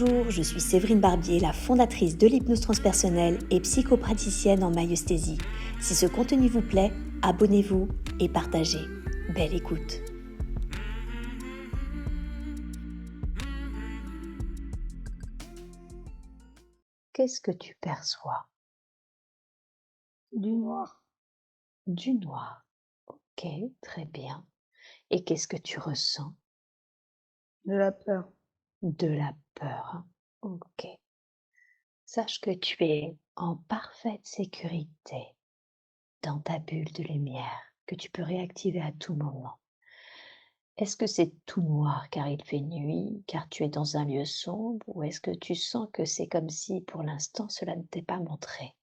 Bonjour, je suis Séverine Barbier, la fondatrice de l'hypnose transpersonnelle et psychopraticienne en myesthésie. Si ce contenu vous plaît, abonnez-vous et partagez. Belle écoute. Qu'est-ce que tu perçois? Du noir. Du noir. Ok, très bien. Et qu'est-ce que tu ressens? De la peur. De la peur. Ok. Sache que tu es en parfaite sécurité dans ta bulle de lumière que tu peux réactiver à tout moment. Est-ce que c'est tout noir car il fait nuit, car tu es dans un lieu sombre, ou est-ce que tu sens que c'est comme si pour l'instant cela ne t'est pas montré?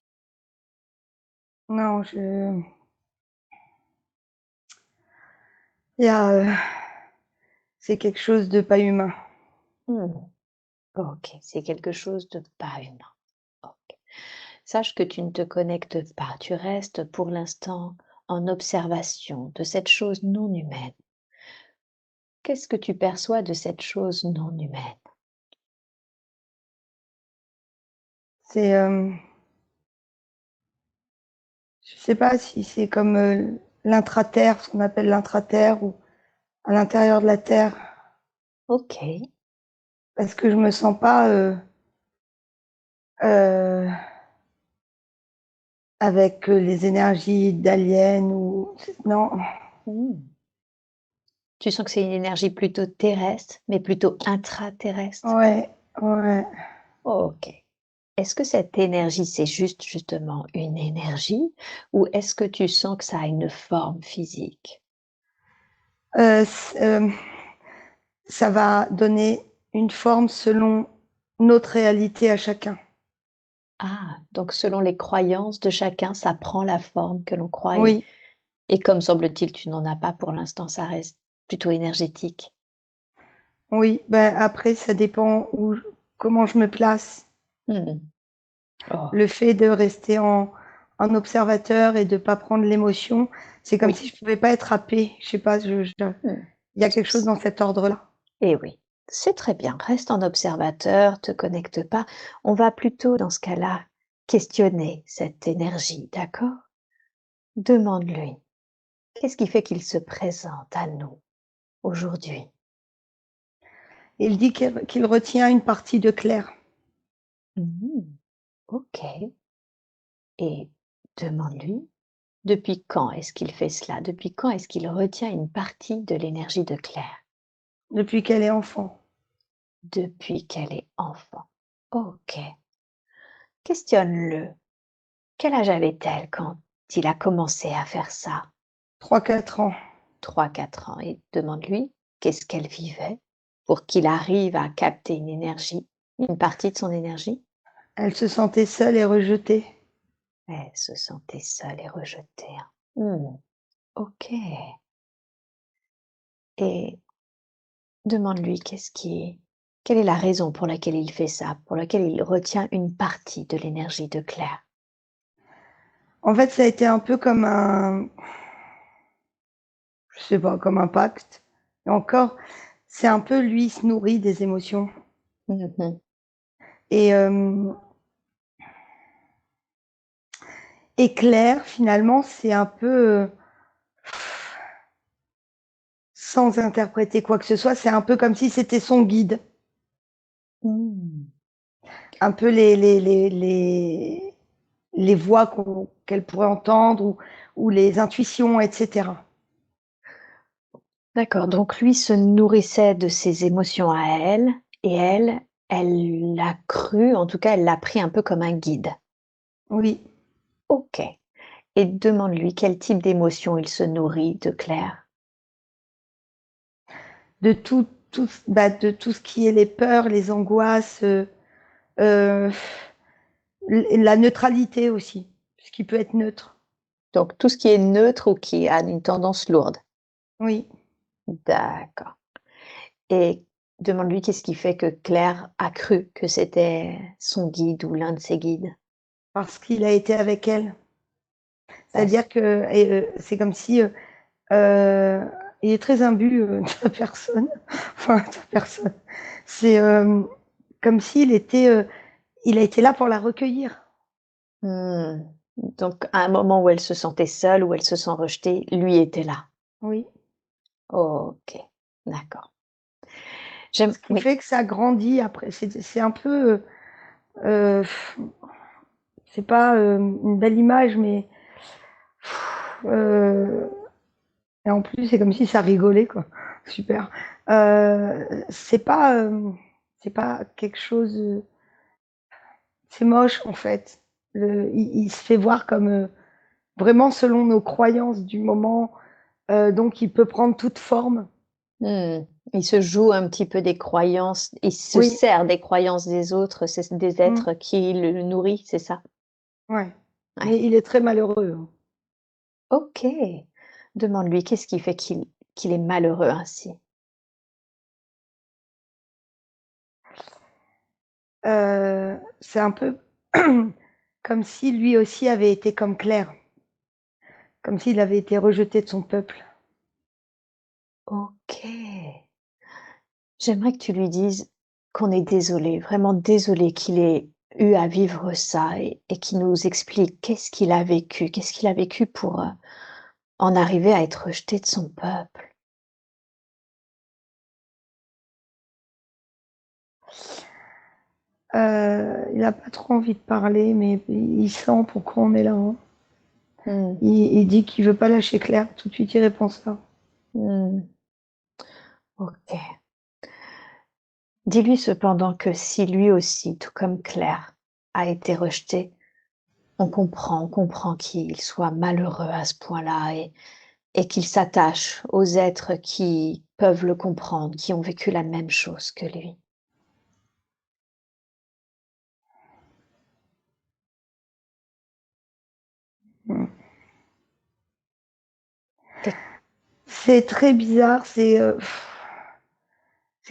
Non, il y a, c'est quelque chose de pas humain. Ok, c'est quelque chose de pas humain. Ok. Sache que tu ne te connectes pas, tu restes pour l'instant en observation de cette chose non humaine. Qu'est-ce que tu perçois de cette chose non humaine? C'est, je sais pas si c'est comme, l'intraterre, ce qu'on appelle l'intraterre ou à l'intérieur de la terre. Ok, Parce que je me sens pas, heu, avec, les énergies d'aliens ou non. hmm. Tu sens que c'est une énergie plutôt terrestre, mais plutôt intraterrestre? Ouais, ouais. Ok. Est-ce que cette énergie, c'est juste justement une énergie ou est-ce que tu sens que ça a une forme physique? C Ça va donner une forme selon notre réalité à chacun. Ah, donc selon les croyances de chacun, ça prend la forme que l'on croit Oui. et comme semble-t-il, tu n'en as pas pour l'instant, ça reste plutôt énergétique. Oui, ben, après ça dépend où comment je me place. Mmh. Oh, Le fait de rester en observateur et de pas prendre l'émotion, c'est comme oui. si je pouvais pas être happée. Je sais pas, je Mmh. il y a quelque chose dans cet ordre-là. Eh oui, c'est très bien. Reste en observateur, te connecte pas. On va plutôt, dans ce cas-là, questionner cette énergie, d'accord? Demande-lui, qu'est-ce qui fait qu'il se présente à nous aujourd'hui? Il dit qu'il retient une partie de Claire. Mmh. OK, et demande-lui, depuis quand est-ce qu'il fait cela? Depuis quand est-ce qu'il retient une partie de l'énergie de Claire? Depuis qu'elle est enfant. Depuis qu'elle est enfant. OK. Questionne-le. Quel âge avait-elle quand il a commencé à faire ça? 3-4 ans. 3, 4 ans, et demande-lui qu'est-ce qu'elle vivait pour qu'il arrive à capter une énergie, une partie de son énergie? Elle se sentait seule et rejetée. Elle se sentait seule et rejetée, hein. Mmh, OK, et demande-lui quelle est la raison pour laquelle il fait ça, pour laquelle il retient une partie de l'énergie de Claire? En fait, ça a été un peu comme je sais pas, comme un pacte. Et encore, c'est un peu lui, il se nourrit des émotions. Mmh. Et, et Claire, finalement, c'est un peu, sans interpréter quoi que ce soit, c'est un peu comme si c'était son guide. Mmh. Un peu les voix qu'elle pourrait entendre ou les intuitions, et cetera. D'accord, donc lui se nourrissait de ses émotions à elle et elle l'a cru, en tout cas, elle l'a pris un peu comme un guide. Oui, OK, et demande-lui quel type d'émotion il se nourrit de Claire? de de tout ce qui est les peurs, les angoisses, heu, la neutralité aussi, ce qui peut être neutre. Donc tout ce qui est neutre ou qui a une tendance lourde? Oui. D'accord, et demande-lui qu'est-ce qui fait que Claire a cru que c'était son guide ou l'un de ses guides? Parce qu'il a été avec elle. Parce C'est-à-dire que et c'est comme si, heu, il est très imbu, de la personne, enfin de la personne. C'est, comme s'il était, il a été là pour la recueillir. Mmh. Donc à un moment où elle se sentait seule, où elle se sent rejetée, lui était là. Oui. OK, d'accord. J'aime Ce qui oui. fait que ça grandit après. C'est un peu, heu, c'est pas, une belle image, mais heu et en plus, c'est comme si ça rigolait, quoi. Super. C'est pas quelque chose, c'est moche, en fait. Il se fait voir comme, vraiment selon nos croyances du moment, donc il peut prendre toute forme. Mmh. Il se joue un petit peu des croyances, il se Oui, sert des croyances des autres, c'est des mmh, êtres qui le nourrit, c'est ça? ouais. Mais Ouais. il est très malheureux, hein. OK. Demande-lui qu'est-ce qui fait qu'il est malheureux ainsi? C'est un peu comme si lui aussi avait été comme Claire, comme s'il avait été rejeté de son peuple. OK. J'aimerais que tu lui dises qu'on est désolé, vraiment désolé qu'il ait eu à vivre ça et qu'il nous explique qu'est-ce qu'il a vécu pour, en arriver à être rejeté de son peuple. Il a pas trop envie de parler, mais il sent pourquoi on est là, hein. Mmh. Il dit qu'il veut pas lâcher Claire, tout de suite il répond ça. Mmh. OK. Dis-lui cependant que si lui aussi, tout comme Claire, a été rejeté, on comprend qu'il soit malheureux à ce point-là et qu'il s'attache aux êtres qui peuvent le comprendre, qui ont vécu la même chose que lui. Mmh. Qu'est C'est très bizarre, c'est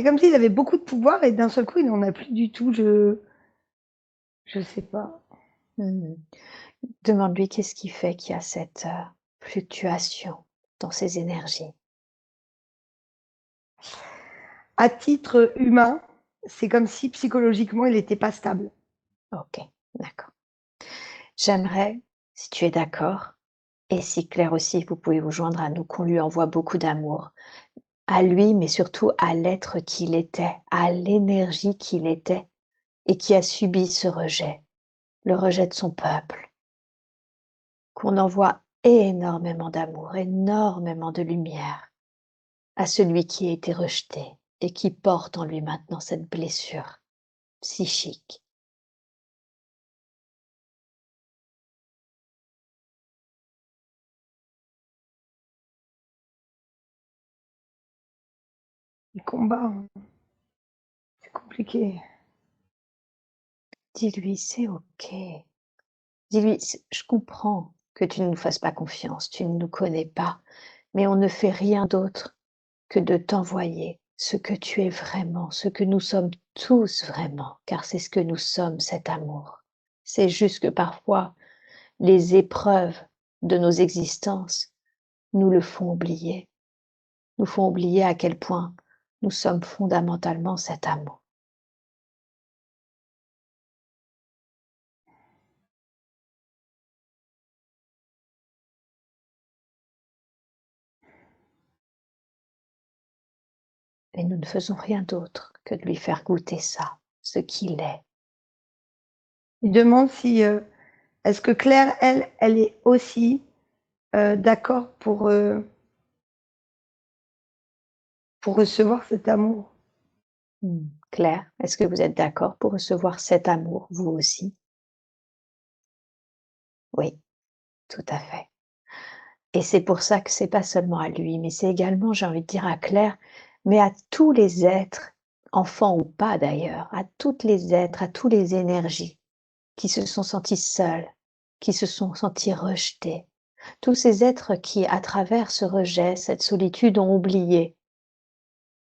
comme s'il avait beaucoup de pouvoir et d'un seul coup, il en a plus du tout. Je sais pas. mmh. Demande-lui qu'est-ce qui fait qu'il y a cette, fluctuation dans ses énergies. À titre humain, c'est comme si psychologiquement, il était pas stable. OK, d'accord. J'aimerais, si tu es d'accord et si Claire aussi, vous pouvez vous joindre à nous, qu'on lui envoie beaucoup d'amour. À lui, mais surtout à l'être qu'il était, à l'énergie qu'il était et qui a subi ce rejet, le rejet de son peuple. Qu'on envoie énormément d'amour, énormément de lumière à celui qui a été rejeté et qui porte en lui maintenant cette blessure psychique. Il combat, hein, c'est compliqué. Dis-lui, c'est OK. Dis-lui, je comprends que tu ne nous fasses pas confiance, tu ne nous connais pas, mais on ne fait rien d'autre que de t'envoyer ce que tu es vraiment, ce que nous sommes tous vraiment, car c'est ce que nous sommes, cet amour. C'est juste que parfois, les épreuves de nos existences nous le font oublier, nous font oublier à quel point nous sommes fondamentalement cet amour. Et nous ne faisons rien d'autre que de lui faire goûter ça, ce qu'il est. Il demande si, est-ce que Claire, elle est aussi, d'accord pour recevoir cet amour? Claire, est-ce que vous êtes d'accord pour recevoir cet amour, vous aussi? Oui, tout à fait. Et c'est pour ça que c'est pas seulement à lui, mais c'est également, j'ai envie de dire à Claire, mais à tous les êtres, enfants ou pas d'ailleurs, à toutes les êtres, à tous les énergies qui se sont sentis seuls, qui se sont sentis rejetés. Tous ces êtres qui, à travers ce rejet, cette solitude, ont oublié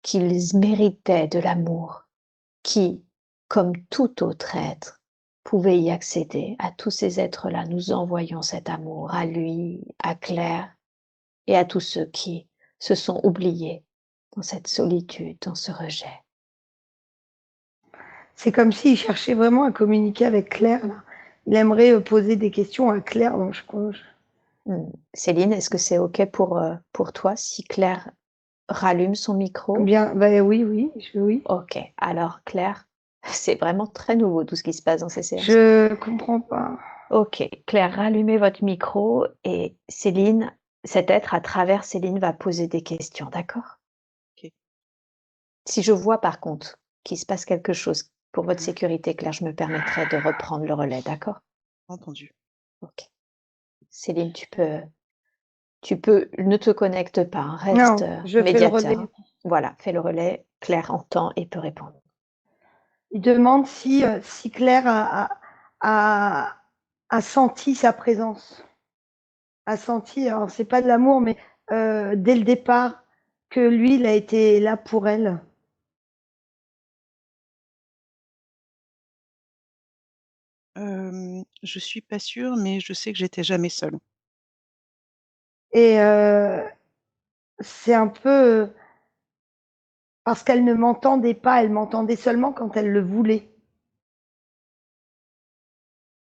qu'ils méritaient de l'amour, qui, comme tout autre être, pouvait y accéder. À tous ces êtres-là, nous envoyons cet amour, à lui, à Claire, et à tous ceux qui se sont oubliés dans cette solitude, dans ce rejet. C'est comme s'il cherchait vraiment à communiquer avec Claire, là. Il aimerait poser des questions à Claire, donc Céline, est-ce que c'est OK pour toi si Claire rallume son micro? bien, ben oui, oui. OK. Alors Claire, c'est vraiment très nouveau tout ce qui se passe dans ces séances. Je comprends pas. OK. Claire, rallumez votre micro et Céline, cet être à travers Céline va poser des questions, d'accord? OK. Si je vois par contre qu'il se passe quelque chose pour votre sécurité, Claire, je me permettrai de reprendre le relais, d'accord? Entendu. OK. Céline, tu peux ne te connecte pas, hein, reste, Non, je fais le relais. médiateur. Voilà, fais le relais, Claire entend et peut répondre. Il demande si Claire a, a senti sa présence. A senti, alors c'est pas de l'amour, mais dès le départ, que lui, il a été là pour elle. Je suis pas sûre, mais je sais que j'étais jamais seule. Et c'est un peu parce qu'elle ne m'entendait pas, elle m'entendait seulement quand elle le voulait.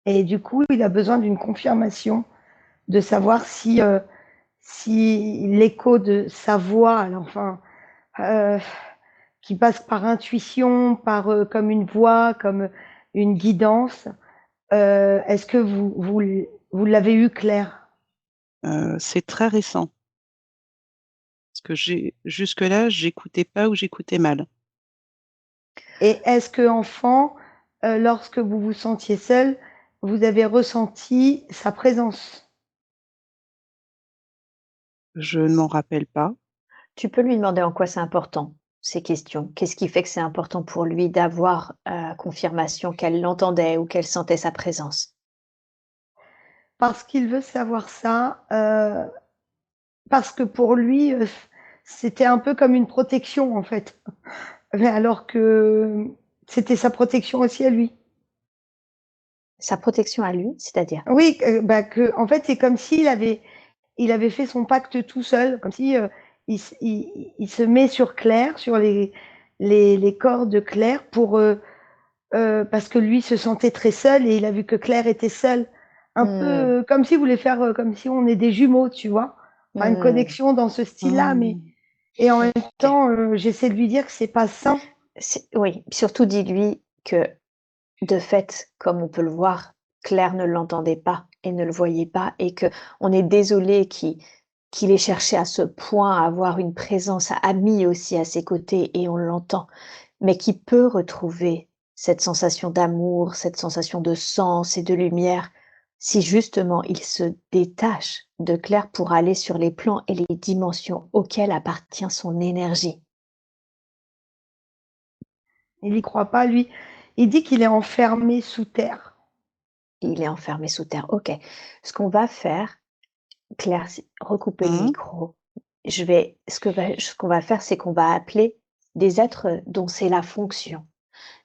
Et du coup, il a besoin d'une confirmation, de savoir si l'écho de sa voix, alors, enfin, qui passe par intuition, comme une voix, comme une guidance, est-ce que vous l'avez eu clair? C'est très récent. Parce que jusque-là, j'écoutais pas ou j'écoutais mal. Et est-ce que enfant, lorsque vous vous sentiez seul, vous avez ressenti sa présence? Je ne m'en rappelle pas. Tu peux lui demander en quoi c'est important, ces questions. Qu'est-ce qui fait que c'est important pour lui d'avoir, confirmation qu'elle l'entendait ou qu'elle sentait sa présence? Parce qu'il veut savoir ça, parce que pour lui, c'était un peu comme une protection, en fait. Mais alors que c'était sa protection aussi à lui. Sa protection à lui, c'est-à-dire? Oui, bah, en fait, c'est comme s'il avait fait son pacte tout seul, comme si il se met sur Claire, sur les corps de Claire, parce que lui se sentait très seul et il a vu que Claire était seule. Un peu Mmh. comme s'il voulait faire comme si on est des jumeaux, tu vois. Enfin, une Mmh. connexion dans ce style-là, mais Mmh. et en même OK. temps, j'essaie de lui dire que c'est pas sain. Oui, surtout dis-lui que, de fait, comme on peut le voir, Claire ne l'entendait pas et ne le voyait pas et que on est désolé qu'il ait cherché à ce point à avoir une présence amie aussi à ses côtés et on l'entend, mais qu'il peut retrouver cette sensation d'amour, cette sensation de sens et de lumière, si justement il se détache de Claire pour aller sur les plans et les dimensions auxquelles appartient son énergie. Il y croit pas, lui. Il dit qu'il est enfermé sous terre. Il est enfermé sous terre. OK. Ce qu'on va faire, Claire, c'est recouper le Mmh. micro. Ce qu'on va faire, c'est qu'on va appeler des êtres dont c'est la fonction.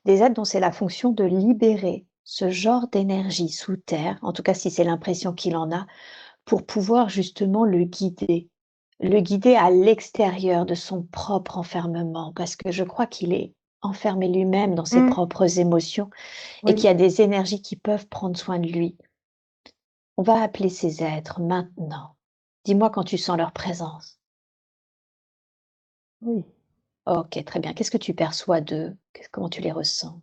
Des êtres dont c'est la fonction de libérer ce genre d'énergie sous terre, en tout cas si c'est l'impression qu'il en a, pour pouvoir justement le guider. Le guider à l'extérieur de son propre enfermement, parce que je crois qu'il est enfermé lui-même dans ses Mmh, propres émotions et qu'il oui, y a des énergies qui peuvent prendre soin de lui. On va appeler ces êtres maintenant. Dis-moi quand tu sens leur présence. oui. OK, très bien. Qu'est-ce que tu perçois d'eux? Comment tu les ressens?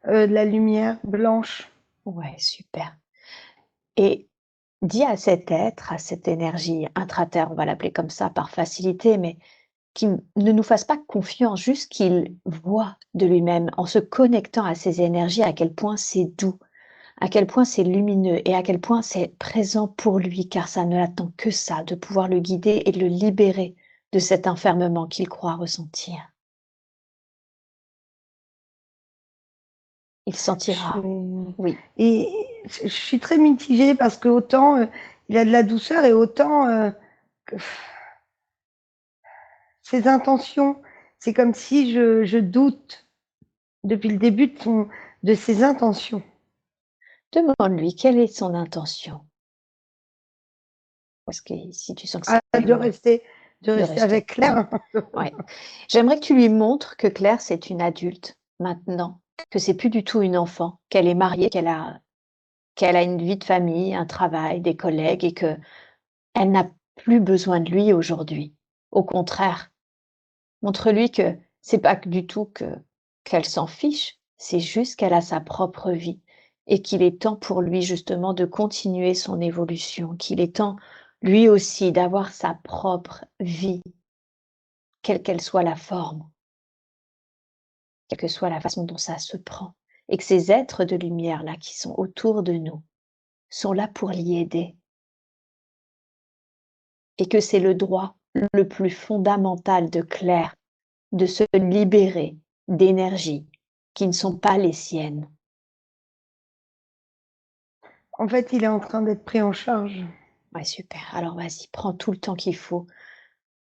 De la lumière blanche. Ouais, super. Et dis à cet être, à cette énergie intra-terre, on va l'appeler comme ça par facilité, mais qui ne nous fasse pas confiance, juste qu'il voit de lui-même, en se connectant à ces énergies, à quel point c'est doux, à quel point c'est lumineux et à quel point c'est présent pour lui, car ça ne l'attend que ça, de pouvoir le guider et de le libérer de cet enfermement qu'il croit ressentir. Il Je sentira, oui. et je suis très mitigée parce qu'autant, il a de la douceur et autant, que ses intentions, c'est comme si je doute depuis le début de ses intentions. Demande-lui quelle est son intention. Parce que si tu sens que c'est Ah, pas lui, de de rester rester. avec Claire. Ouais. J'aimerais que tu lui montres que Claire, c'est une adulte maintenant que c'est plus du tout une enfant, qu'elle est mariée, qu'elle a une vie de famille, un travail, des collègues et qu'elle n'a plus besoin de lui aujourd'hui. Au contraire, montre-lui que c'est pas que du tout qu'elle s'en fiche, c'est juste qu'elle a sa propre vie et qu'il est temps pour lui justement de continuer son évolution, qu'il est temps lui aussi d'avoir sa propre vie, quelle qu'elle soit la forme, quelle que soit la façon dont ça se prend, et que ces êtres de lumière-là qui sont autour de nous sont là pour l'y aider, et que c'est le droit le plus fondamental de Claire de se libérer d'énergies qui ne sont pas les siennes. En fait, il est en train d'être pris en charge. Ouais, super. Alors vas-y, prends tout le temps qu'il faut.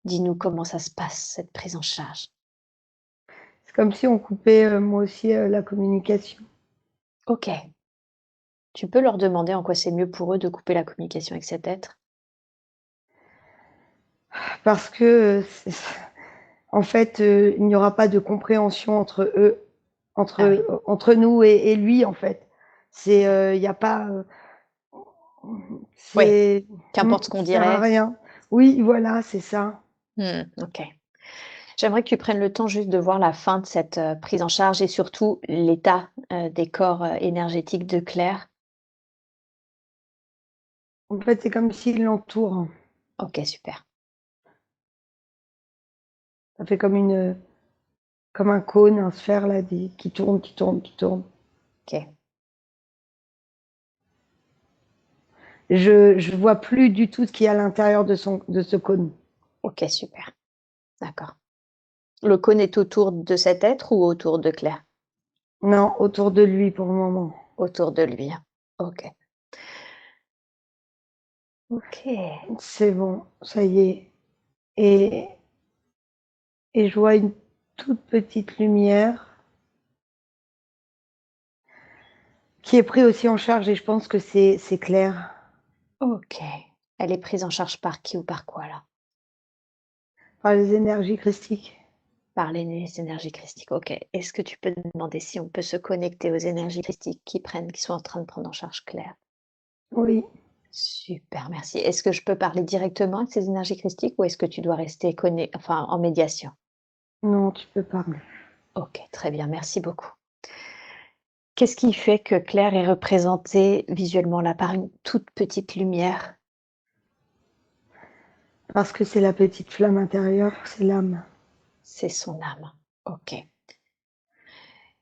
Dis-nous comment ça se passe, cette prise en charge. C'est comme si on coupait, moi aussi, la communication. Ok. Tu peux leur demander en quoi c'est mieux pour eux de couper la communication avec cet être? Parce que, en fait, il n'y aura pas de compréhension entre eux, Ah oui, entre nous et lui, en fait. Il n'y a pas, oui, c'est, qu'importe ce qu'on ça sert à dirait. rien. Oui, voilà, c'est ça. Ok. J'aimerais que tu prennes le temps juste de voir la fin de cette prise en charge et surtout l'état des corps énergétiques de Claire. En fait, c'est comme s'il l'entoure. Ok, super. Ça fait comme un cône, un sphère, là, qui tourne, qui tourne, qui tourne. Ok, Je vois plus du tout ce qu'il y a à l'intérieur de ce cône. ok, super. D'accord. Le cône est autour de cet être ou autour de Claire? Non, autour de lui pour le moment. Autour de lui, hein. Ok. Ok. C'est bon, ça y est. Et, et je vois une toute petite lumière qui est prise aussi en charge et je pense que c'est clair. Ok. Elle est prise en charge par qui ou par quoi là? Par les énergies christiques. Par les énergies christiques. Ok. Est-ce que tu peux me demander si on peut se connecter aux énergies christiques qui sont en train de prendre en charge Claire? Oui, Super, merci. Est-ce que je peux parler directement avec ces énergies christiques ou est-ce que tu dois rester enfin, en médiation? non, tu peux parler. Ok, très bien, merci beaucoup. Qu'est-ce qui fait que Claire est représentée visuellement là par une toute petite lumière? Parce que c'est la petite flamme intérieure, c'est l'âme. C'est son âme. Ok.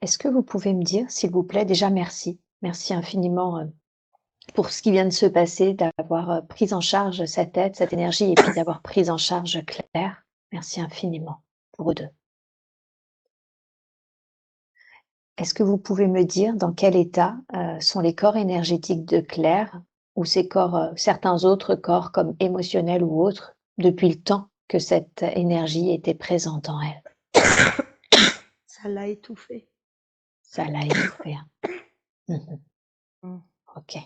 Est-ce que vous pouvez me dire, s'il vous plaît, déjà merci. Merci infiniment pour ce qui vient de se passer, d'avoir pris en charge cette aide, cette énergie et puis d'avoir pris en charge Claire. Merci infiniment pour eux deux. Est-ce que vous pouvez me dire dans quel état sont les corps énergétiques de Claire ou ces corps, certains autres corps comme émotionnels ou autres, depuis le temps que cette énergie était présente en elle? Ça l'a étouffé. Ça l'a étouffée, hein. Mmh. Mm. OK.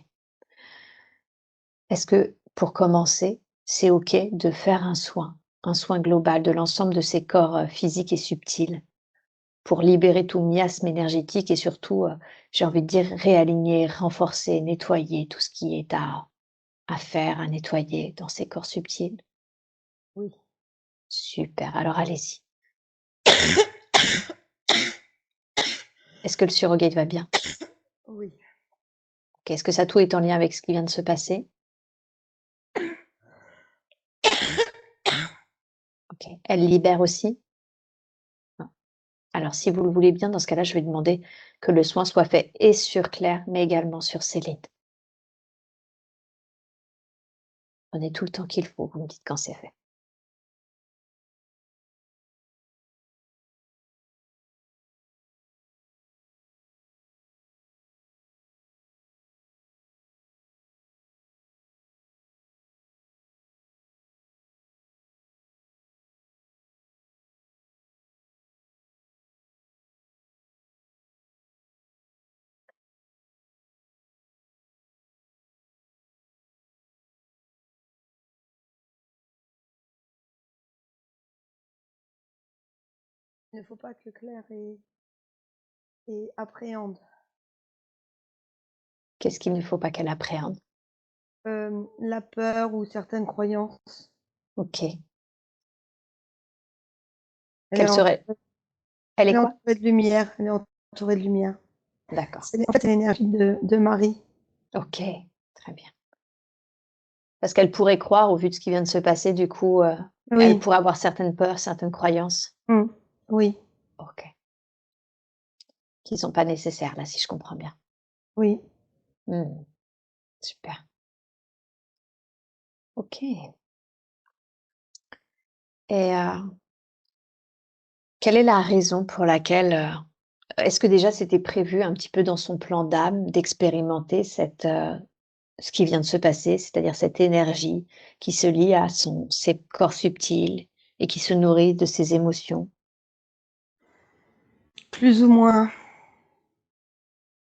Est-ce que, pour commencer, c'est OK de faire un soin global de l'ensemble de ces corps, physiques et subtils pour libérer tout miasme énergétique et surtout, j'ai envie de dire réaligner, renforcer, nettoyer tout ce qui est à faire, à nettoyer dans ces corps subtils? Oui. Super, alors allez-y. Est-ce que le surrogate va bien? Oui. OK, est-ce que ça tout est en lien avec ce qui vient de se passer? OK. Elle libère aussi? Non. Alors si vous le voulez bien, dans ce cas-là, je vais demander que le soin soit fait et sur Claire, mais également sur Céline. Prenez tout le temps qu'il faut, vous me dites quand c'est fait. Il ne faut pas que Claire ait et appréhende. Qu'est-ce qu'il ne faut pas qu'elle appréhende? La peur ou certaines croyances. OK. Elle est Quelle serait elle est elle est quoi? entourée de lumière, elle est entourée de lumière. D'accord. C'est en fait, c'est l'énergie de Marie. OK, très bien. Parce qu'elle pourrait croire, au vu de ce qui vient de se passer, du coup, elle Oui, pourrait avoir certaines peurs, certaines croyances. mmh, oui, OK. Qui sont pas nécessaires là, si je comprends bien. oui. Mmh. Super. OK et quelle est la raison pour laquelle, est-ce que déjà c'était prévu un petit peu dans son plan d'âme d'expérimenter cette, ce qui vient de se passer, c'est-à-dire cette énergie qui se lie à ses corps subtils et qui se nourrit de ses émotions? Plus ou moins,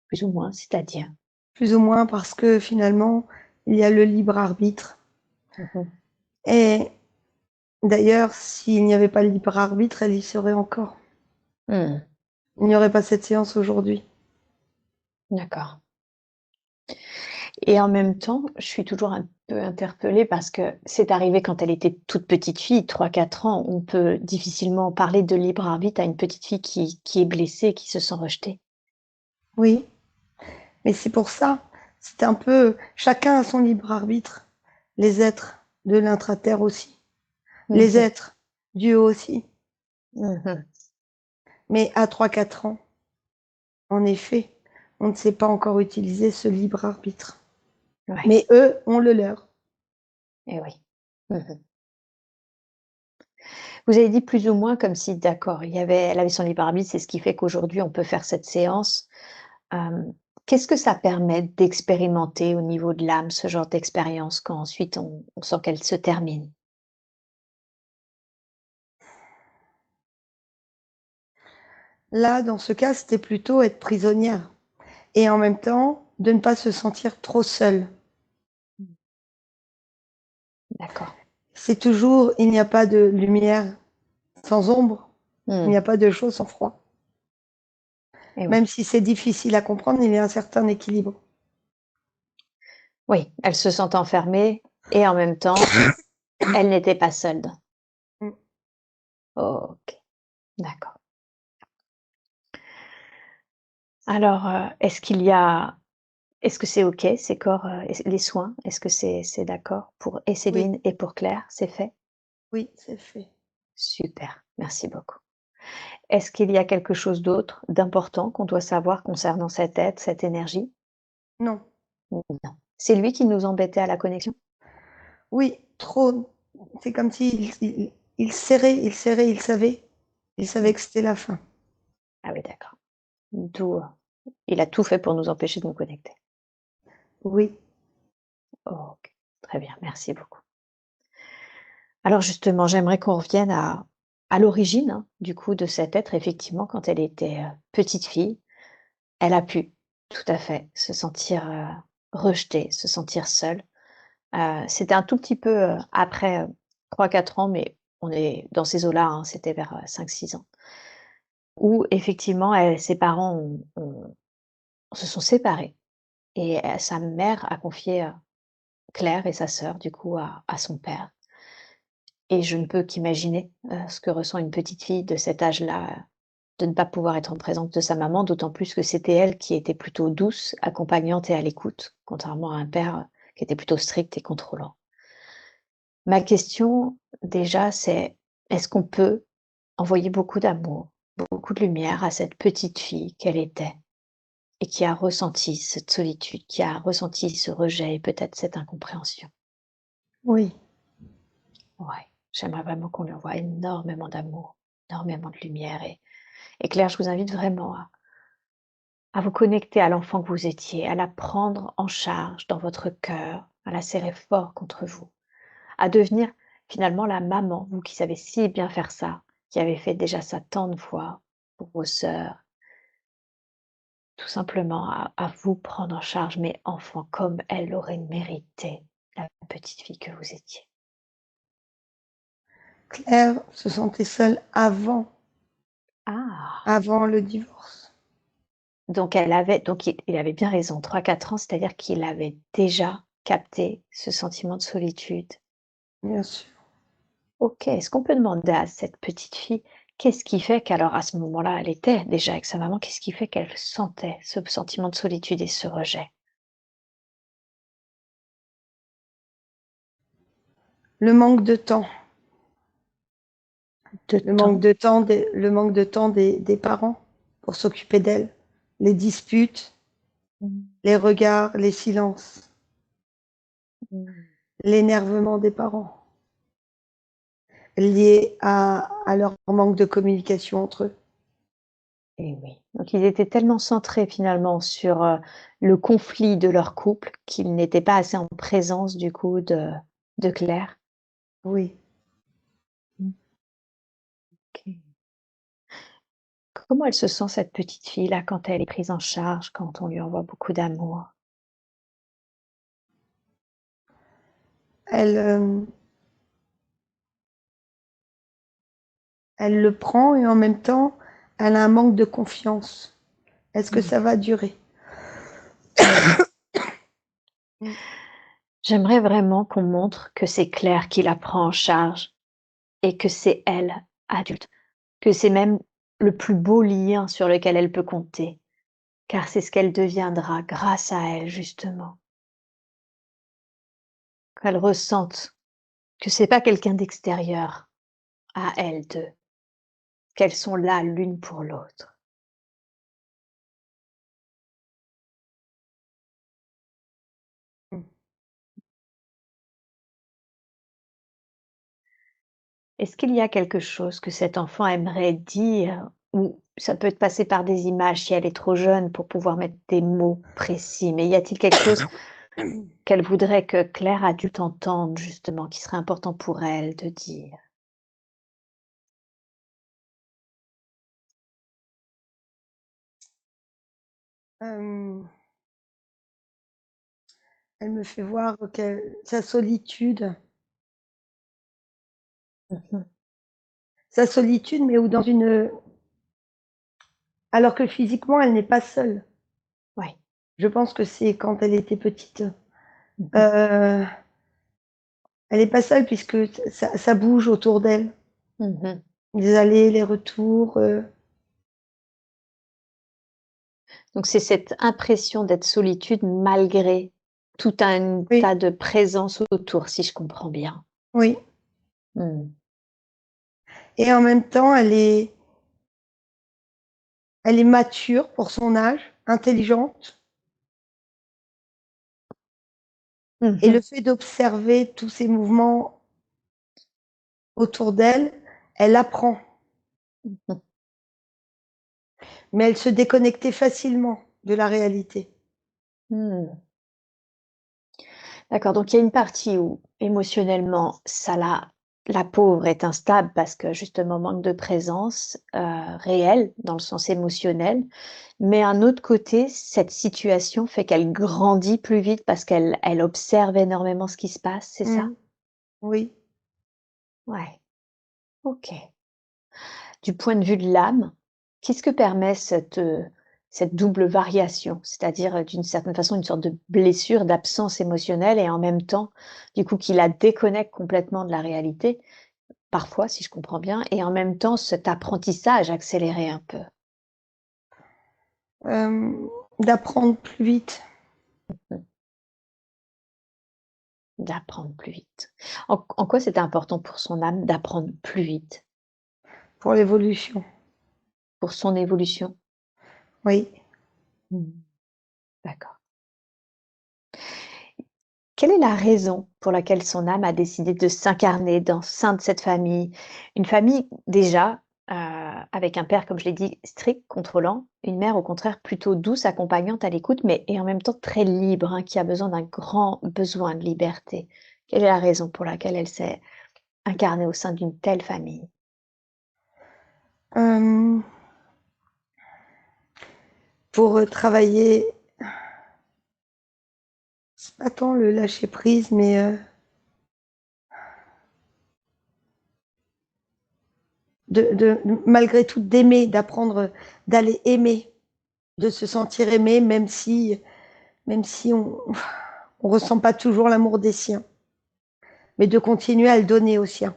Plus ou moins, c'est-à-dire? plus ou moins parce que finalement, il y a le libre arbitre Mmh mh. et d'ailleurs, s'il n'y avait pas le libre arbitre, elle y serait encore. Mmh. Il n'y aurait pas cette séance aujourd'hui. D'accord. Et en même temps, je suis toujours un peu interpellée parce que c'est arrivé quand elle était toute petite fille, 3 4 ans. On peut difficilement parler de libre arbitre à une petite fille qui est blessée, qui se sent rejetée. Oui, mais c'est pour ça, c'est un peu chacun a son libre arbitre, les êtres de l'intra-terre aussi, Mmh les mh. êtres, Dieu aussi. Mmh mh. Mais à 3 4 ans, en effet, on ne sait pas encore utiliser ce libre arbitre. Ouais, Mais eux ont le leur. et oui. Mmh mh. Vous avez dit plus ou moins comme si d'accord, elle avait son libre arbitre, c'est ce qui fait qu'aujourd'hui on peut faire cette séance. Qu'est-ce que ça permet d'expérimenter au niveau de l'âme, ce genre d'expérience quand ensuite on sent qu'elle se termine? Là, dans ce cas, c'était plutôt être prisonnière et en même temps, de ne pas se sentir trop seule. Mmh. D'accord. C'est toujours il n'y a pas de lumière sans ombre, il Mmh. n'y a pas de chaud sans froid. Et oui. Même si c'est difficile à comprendre, il y a un certain équilibre. Oui, elle se sent enfermée et en même temps, elle n'était pas seule. Mmh. OK, d'accord. Alors, est-ce que c'est OK, ces corps, les soins? Est-ce que c'est d'accord pour et Oui, Céline et pour Claire? C'est fait? oui, c'est fait. Super, merci beaucoup. Est-ce qu'il y a quelque chose d'autre, d'important qu'on doit savoir concernant cet être, cette énergie? Non. Non. C'est lui qui nous embêtait à la connexion? Oui, trop. C'est comme s'il serrait, il savait Mmh. que c'était la fin. Ah oui, d'accord. D'où, il a tout fait pour nous empêcher de nous connecter. Oui, OK, très bien, merci beaucoup. Alors justement, j'aimerais qu'on revienne à l'origine, hein, du coup, de cet être. Effectivement, quand elle était, petite fille, elle a pu, tout à fait, se sentir, rejetée, se sentir seule. C'était un tout petit peu, après, 3-4 ans, mais on est dans ces eaux-là, hein, c'était vers, 5-6 ans, où effectivement, ses parents se sont séparés et sa mère a confié, Claire et sa sœur, du coup, à son père. Et je ne peux qu'imaginer, ce que ressent une petite fille de cet âge-là, de ne pas pouvoir être en présence de sa maman, d'autant plus que c'était elle qui était plutôt douce, accompagnante et à l'écoute, contrairement à un père, qui était plutôt strict et contrôlant. Ma question, déjà, c'est: est-ce qu'on peut envoyer beaucoup d'amour, beaucoup de lumière à cette petite fille qu'elle était et qui a ressenti cette solitude, qui a ressenti ce rejet et peut-être cette incompréhension? oui, Ouais, j'aimerais vraiment qu'on lui envoie énormément d'amour, énormément de lumière et Claire, je vous invite vraiment à vous connecter à l'enfant que vous étiez, à la prendre en charge dans votre cœur, à la serrer fort contre vous, à devenir finalement la maman, vous qui savez si bien faire ça, qui avez fait déjà ça tant de fois pour vos sœurs, tout simplement à vous prendre en charge, mais enfant, comme elle aurait mérité, la petite fille que vous étiez. Claire se sentait seule avant, Ah! avant le divorce. Donc il avait bien raison, 3-4 ans, c'est-à-dire qu'il avait déjà capté ce sentiment de solitude. bien sûr. OK, est-ce qu'on peut demander à cette petite fille, qu'est-ce qui fait qu'alors à ce moment-là, elle était déjà avec sa maman, qu'est-ce qui fait qu'elle sentait ce sentiment de solitude et ce rejet? Le manque de temps. De Le manque temps? de temps des parents pour s'occuper d'elle. Les disputes, Mmh. les regards, les silences, Mmh. l'énervement des parents liés à leur manque de communication entre eux. Et oui. Donc ils étaient tellement centrés finalement sur, le conflit de leur couple qu'ils n'étaient pas assez en présence du coup de Claire. Oui. Mmh. OK. Comment elle se sent cette petite fille-là quand elle est prise en charge, quand on lui envoie beaucoup d'amour? Elle, elle le prend et en même temps, elle a un manque de confiance. Est-ce que Mmh. ça va durer? Mmh. Mm. J'aimerais vraiment qu'on montre que c'est Claire qui la prend en charge et que c'est elle, adulte, que c'est même le plus beau lien sur lequel elle peut compter, car c'est ce qu'elle deviendra grâce à elle justement. Qu'elle ressente que c'est pas quelqu'un d'extérieur à elles 2, qu'elles sont là l'une pour l'autre. Est-ce qu'il y a quelque chose que cet enfant aimerait dire ou ça peut être passé par des images si elle est trop jeune pour pouvoir mettre des mots précis, mais y a-t-il quelque chose qu'elle voudrait que Claire adulte entende justement, qui serait important pour elle de dire? Euh, elle me fait voir sa solitude, Mmh. mais où dans une, alors que physiquement elle n'est pas seule. Ouais. Je pense que c'est quand elle était petite. Mmh mh. Euh, Elle n'est pas seule puisque ça bouge autour d'elle. Mmh. Les allers, les retours. Donc c'est cette impression d'être solitude malgré tout un Oui, tas de présence autour, si je comprends bien? oui. Mmh. Et en même temps, elle est mature pour son âge, intelligente. Mmh Et le mh. fait d'observer tous ces mouvements autour d'elle, elle apprend. Mmh. Mais elle se déconnectait facilement de la réalité. Mmh. D'accord, donc il y a une partie où émotionnellement, ça la pauvre est instable parce que justement manque de présence, réelle dans le sens émotionnel. Mais un autre côté, cette situation fait qu'elle grandit plus vite parce qu'elle observe énormément ce qui se passe, c'est ça? Mmh. Oui. Ouais, OK. Du point de vue de l'âme, qu'est-ce que permet cette double variation? C'est-à-dire, d'une certaine façon, une sorte de blessure, d'absence émotionnelle et en même temps, du coup, qui la déconnecte complètement de la réalité, parfois, si je comprends bien et en même temps, cet apprentissage accéléré un peu? D'apprendre plus vite Mmh. D'apprendre plus vite. En quoi c'était important pour son âme d'apprendre plus vite? pour l'évolution. Pour son évolution? Oui. Mmh. D'accord. Quelle est la raison pour laquelle son âme a décidé de s'incarner dans sein de cette famille? Une famille déjà, avec un père, comme je l'ai dit, strict, contrôlant, une mère au contraire plutôt douce, accompagnante, à l'écoute, mais et en même temps très libre, hein, qui a besoin d'un grand besoin de liberté. Quelle est la raison pour laquelle elle s'est incarnée au sein d'une telle famille? Euh, pour travailler, c'est pas tant le lâcher prise, mais malgré tout, d'aimer, d'apprendre, d'aller aimer. de se sentir aimé, même si on ressent pas toujours l'amour des siens, mais de continuer à le donner aux siens.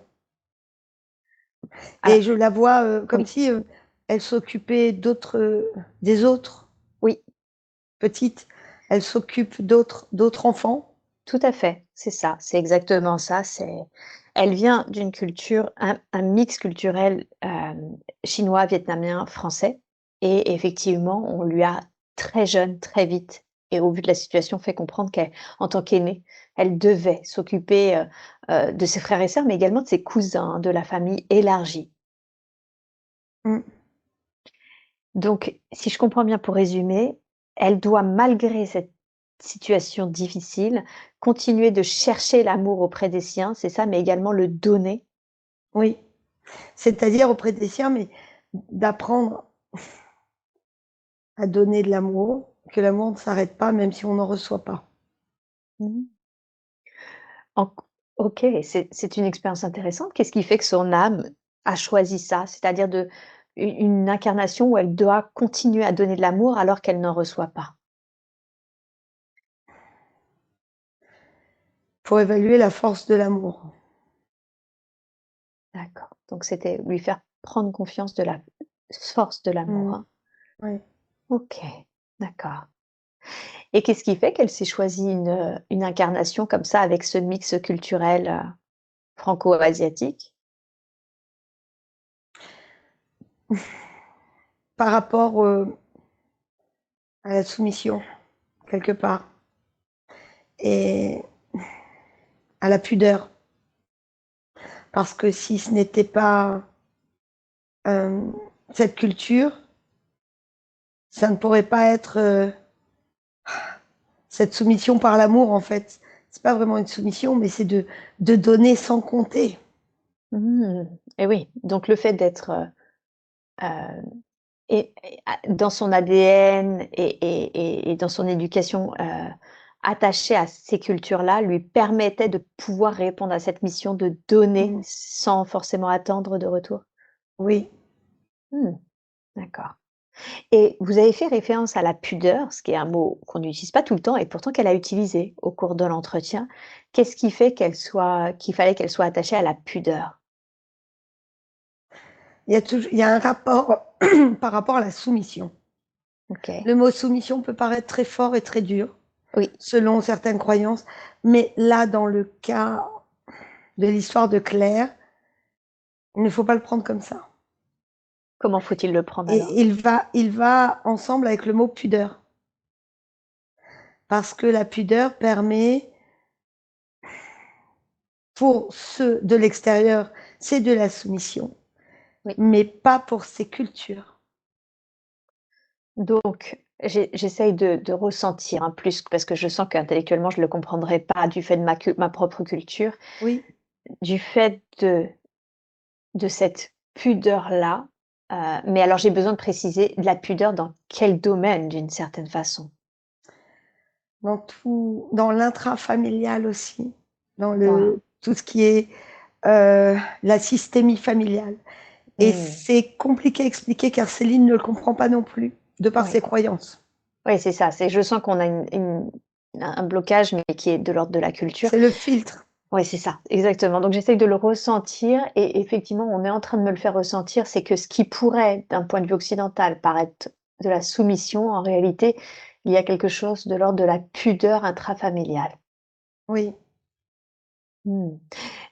Ah, Et je la vois comme oui, si elle s'occupait des autres oui, petites, elle s'occupe d'autres enfants. tout à fait, c'est ça, c'est exactement ça. Elle vient d'une culture, un mix culturel chinois, vietnamien, français. Et effectivement, on lui a très jeune, très vite, et au vu de la situation, fait comprendre qu'en tant qu'aînée, elle devait s'occuper de ses frères et sœurs, mais également de ses cousins, de la famille élargie. Mm. Donc, si je comprends bien, pour résumer, elle doit, malgré cette situation difficile, continuer de chercher l'amour auprès des siens, c'est ça, mais également le donner. Oui, c'est-à-dire auprès des siens, mais d'apprendre à donner de l'amour, que l'amour ne s'arrête pas même si on n'en reçoit pas. Mmh. En OK, c'est une expérience intéressante. Qu'est-ce qui fait que son âme a choisi ça? C'est-à-dire une incarnation où elle doit continuer à donner de l'amour alors qu'elle n'en reçoit pas? Pour évaluer la force de l'amour. D'accord, donc c'était lui faire prendre confiance de la force de l'amour, Mm. hein? Ouais. OK, d'accord. Et qu'est-ce qui fait qu'elle s'est choisie une incarnation comme ça avec ce mix culturel, franco-asiatique? Par rapport à la soumission, quelque part, et à la pudeur. Parce que si ce n'était pas cette culture, ça ne pourrait pas être cette soumission par l'amour, en fait. C'est pas vraiment une soumission, mais c'est de donner sans compter. Mmh, et oui, donc le fait d'être, dans son ADN et dans son éducation, attachée à ces cultures-là, lui permettait de pouvoir répondre à cette mission de donner Mm. sans forcément attendre de retour? Oui. Mmh, d'accord. Et vous avez fait référence à la pudeur, ce qui est un mot qu'on n'utilise pas tout le temps et pourtant qu'elle a utilisé au cours de l'entretien. Qu'est-ce qui fait qu'il fallait qu'elle soit attachée à la pudeur? Il y a un rapport par rapport à la soumission. OK. Le mot soumission peut paraître très fort et très dur, Oui. selon certaines croyances, mais là, dans le cas de l'histoire de Claire, il ne faut pas le prendre comme ça. Comment faut-il le prendre alors? Et il va ensemble avec le mot pudeur. Parce que la pudeur permet, pour ceux de l'extérieur, c'est de la soumission, Oui. mais pas pour ces cultures. Donc j'essaye de ressentir, hein, plus parce que je sens qu'intellectuellement je ne le comprendrai pas du fait de ma propre culture, Oui, du fait de cette pudeur-là, mais alors j'ai besoin de préciser de la pudeur dans quel domaine d'une certaine façon? dans l'intrafamilial aussi, dans Dans tout ce qui est la systémie familiale. Et mmh, c'est compliqué à expliquer car Céline ne le comprend pas non plus, de par oui, ses croyances. oui, c'est ça, je sens qu'on a un blocage, mais qui est de l'ordre de la culture. C'est le filtre. Oui, c'est ça, exactement. Donc j'essaye de le ressentir et effectivement, on est en train de me le faire ressentir, c'est que ce qui pourrait, d'un point de vue occidental, paraître de la soumission, en réalité, il y a quelque chose de l'ordre de la pudeur intrafamiliale. Oui. Mmh.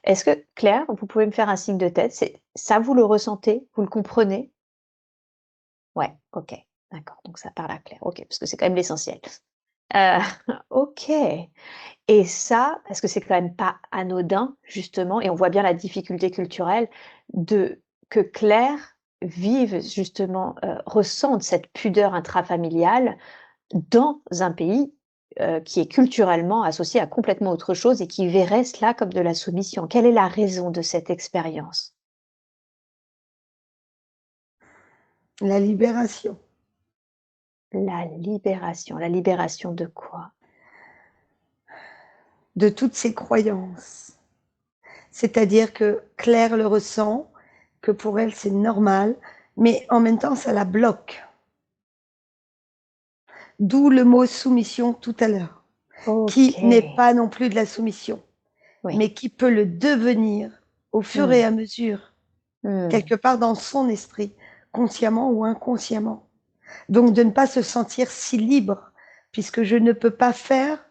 Est-ce que Claire, vous pouvez me faire un signe de tête? C'est ça, vous le ressentez? Vous le comprenez? Ouais, OK, d'accord, donc ça parle à Claire. OK, parce que c'est quand même l'essentiel. Heu, OK. Et ça, parce que c'est quand même pas anodin justement et on voit bien la difficulté culturelle de que Claire vive justement, ressente cette pudeur intrafamiliale dans un pays, qui est culturellement associé à complètement autre chose et qui verrait cela comme de la soumission. Quelle est la raison de cette expérience? La libération La libération de quoi? de toutes ces croyances. C'est-à-dire que Claire le ressent, que pour elle c'est normal, mais en même temps ça la bloque. D'où le mot soumission tout à l'heure, qui Ok. n'est pas non plus de la soumission, Oui. mais qui peut le devenir au fur et à mesure, quelque part dans son esprit, consciemment ou inconsciemment. Donc de ne pas se sentir si libre, puisque je ne peux pas faire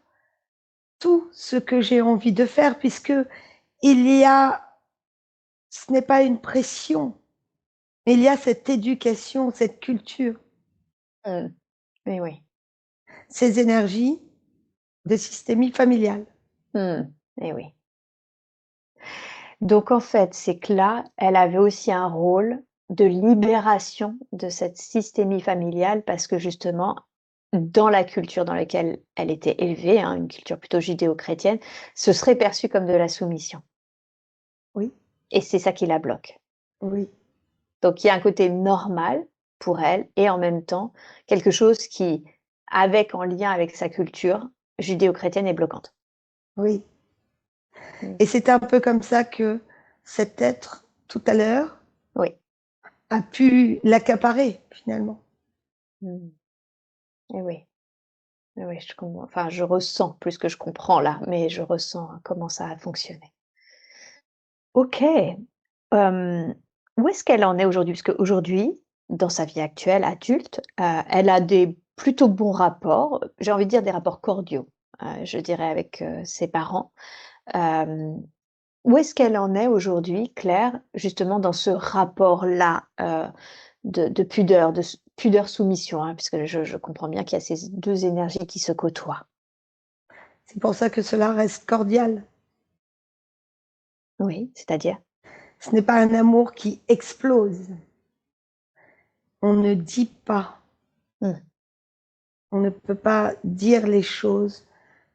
tout ce que j'ai envie de faire, puisque ce n'est pas une pression, mais il y a cette éducation, cette culture, Oui, oui. ces énergies de systémie familiale. Et oui. Donc en fait, c'est que là, elle avait aussi un rôle de libération de cette systémie familiale parce que justement, dans la culture dans laquelle elle était élevée, hein, une culture plutôt judéo-chrétienne, ce serait perçu comme de la soumission Oui, et c'est ça qui la bloque. oui, Donc il y a un côté normal pour elle et en même temps quelque chose qui, en lien avec sa culture judéo-chrétienne, est bloquante. oui. Et c'est un peu comme ça que cet être, tout à l'heure, Oui. a pu l'accaparer, finalement. Et oui. Et oui, je comprends. Enfin, je ressens plus que je comprends là, mais je ressens comment ça a fonctionné. OK. Où est-ce qu'elle en est aujourd'hui? Parce qu'aujourd'hui, dans sa vie actuelle, adulte, elle a des plutôt bons rapports, j'ai envie de dire des rapports cordiaux, je dirais avec, ses parents. Hem, Où est-ce qu'elle en est aujourd'hui, Claire, justement dans ce rapport-là, de pudeur, pudeur-soumission, hein, puisque je comprends bien qu'il y a ces 2 énergies qui se côtoient? C'est pour ça que cela reste cordial. Oui, c'est-à-dire? Ce n'est pas un amour qui explose. On ne dit pas. Mmh. On ne peut pas dire les choses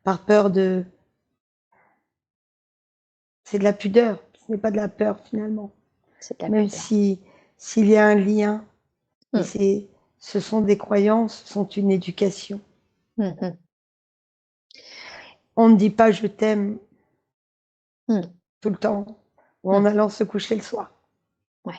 par peur de... C'est de la pudeur, ce n'est pas de la peur finalement. C'est de la Même pudeur. si s'il y a un lien, mais Mmh. ce sont des croyances, ce sont une éducation. Mmh mh. On ne dit pas je t'aime Mmh. tout le temps ou en Mmh. allant se coucher le soir. Ouais.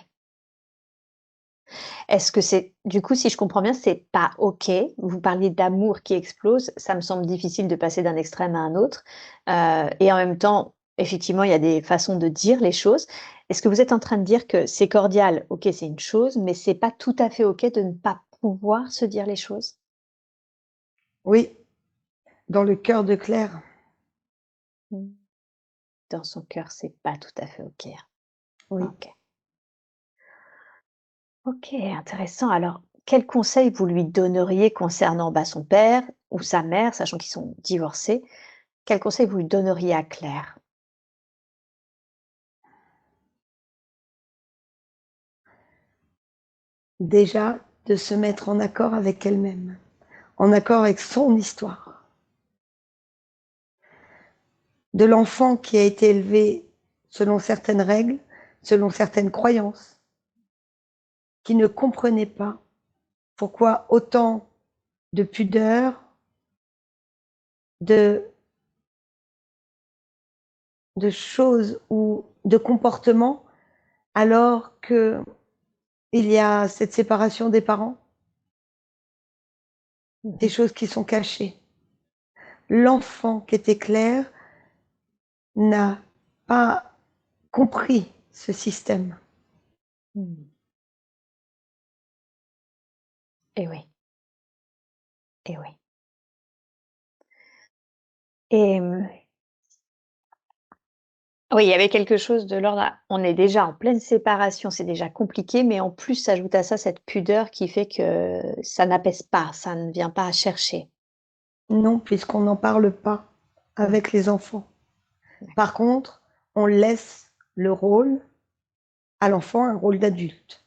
Est-ce que c'est du coup, si je comprends bien, c'est pas OK? Vous parliez d'amour qui explose, ça me semble difficile de passer d'un extrême à un autre, et en même temps, effectivement, il y a des façons de dire les choses. Est-ce que vous êtes en train de dire que c'est cordial, OK, c'est une chose, mais c'est pas tout à fait OK de ne pas pouvoir se dire les choses? Oui, dans le cœur de Claire. Mmh. Dans son cœur, c'est pas tout à fait OK. Oui. OK. OK, intéressant. Alors, quel conseil vous lui donneriez concernant, bah, son père ou sa mère, sachant qu'ils sont divorcés? Quel conseil vous lui donneriez à Claire? Déjà, de se mettre en accord avec elle-même, en accord avec son histoire. De l'enfant qui a été élevé selon certaines règles, selon certaines croyances, qui ne comprenait pas pourquoi autant de pudeur, de, de choses ou de comportements, alors qu'il y a cette séparation des parents, des Mmh. choses qui sont cachées. L'enfant qui était Claire n'a pas compris ce système. Mmh. Et oui, et oui. Et oui, il y avait quelque chose de l'ordre on est déjà en pleine séparation, c'est déjà compliqué, mais en plus s'ajoute à ça cette pudeur qui fait que ça n'apaise pas, ça ne vient pas à chercher. Non, puisqu'on n'en parle pas Mmh. avec les enfants. Par D'accord. contre, on laisse le rôle à l'enfant, un rôle d'adulte.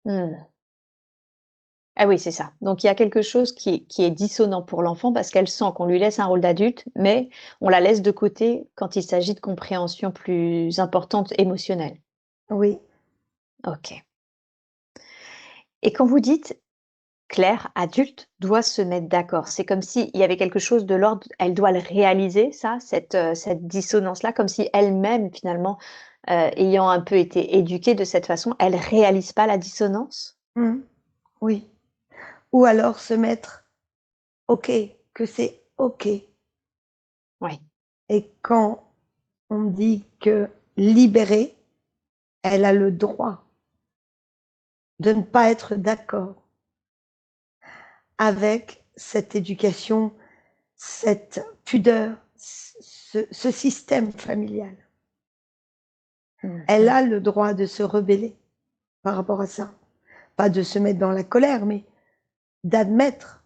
Mmh. Ah oui, c'est ça. Donc il y a quelque chose qui est dissonant pour l'enfant parce qu'elle sent qu'on lui laisse un rôle d'adulte, mais on la laisse de côté quand il s'agit de compréhension plus importante émotionnelle. Oui, OK. Et quand vous dites: «Claire, adulte, doit se mettre d'accord», c'est comme s'il y avait quelque chose de l'ordre elle doit le réaliser ça, cette dissonance-là, comme si elle-même finalement, ayant un peu été éduquée de cette façon, elle réalise pas la dissonance? mmh, oui. Ou alors se mettre OK, que c'est OK. Oui. Et quand on dit que libérer, elle a le droit de ne pas être d'accord avec cette éducation, cette pudeur, ce système familial. Elle a le droit de se rebeller par rapport à ça. Pas de se mettre dans la colère, mais d'admettre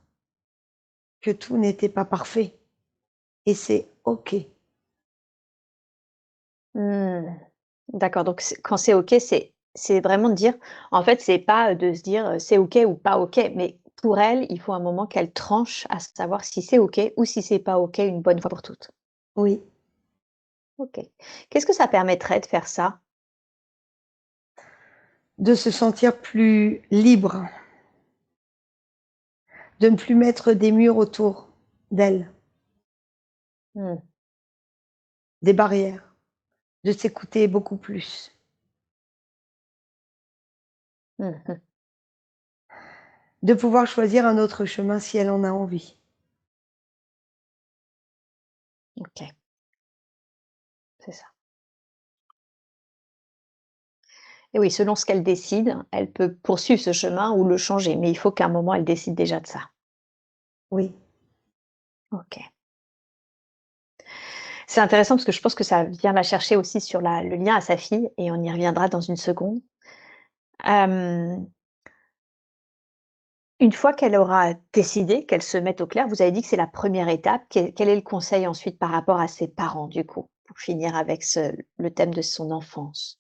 que tout n'était pas parfait. Et c'est OK. D'accord, donc quand c'est OK, c'est vraiment de dire en fait, c'est pas de se dire, c'est OK ou pas OK, mais pour elle, il faut un moment qu'elle tranche à savoir si c'est OK ou si c'est pas OK une bonne fois pour toutes. Oui. OK. Qu'est-ce que ça permettrait de faire ça? De se sentir plus libre, de ne plus mettre des murs autour d'elle, Mmh. des barrières, de s'écouter beaucoup plus. Mmh. De pouvoir choisir un autre chemin si elle en a envie. OK, c'est ça. Et oui, selon ce qu'elle décide, elle peut poursuivre ce chemin ou le changer, mais il faut qu'à un moment, elle décide déjà de ça. Oui. OK. C'est intéressant parce que je pense que ça vient la chercher aussi sur le lien à sa fille et on y reviendra dans une seconde. Hem, une fois qu'elle aura décidé, qu'elle se mette au clair, vous avez dit que c'est la première étape. Quel est le conseil ensuite par rapport à ses parents, du coup? Pour finir avec le thème de son enfance.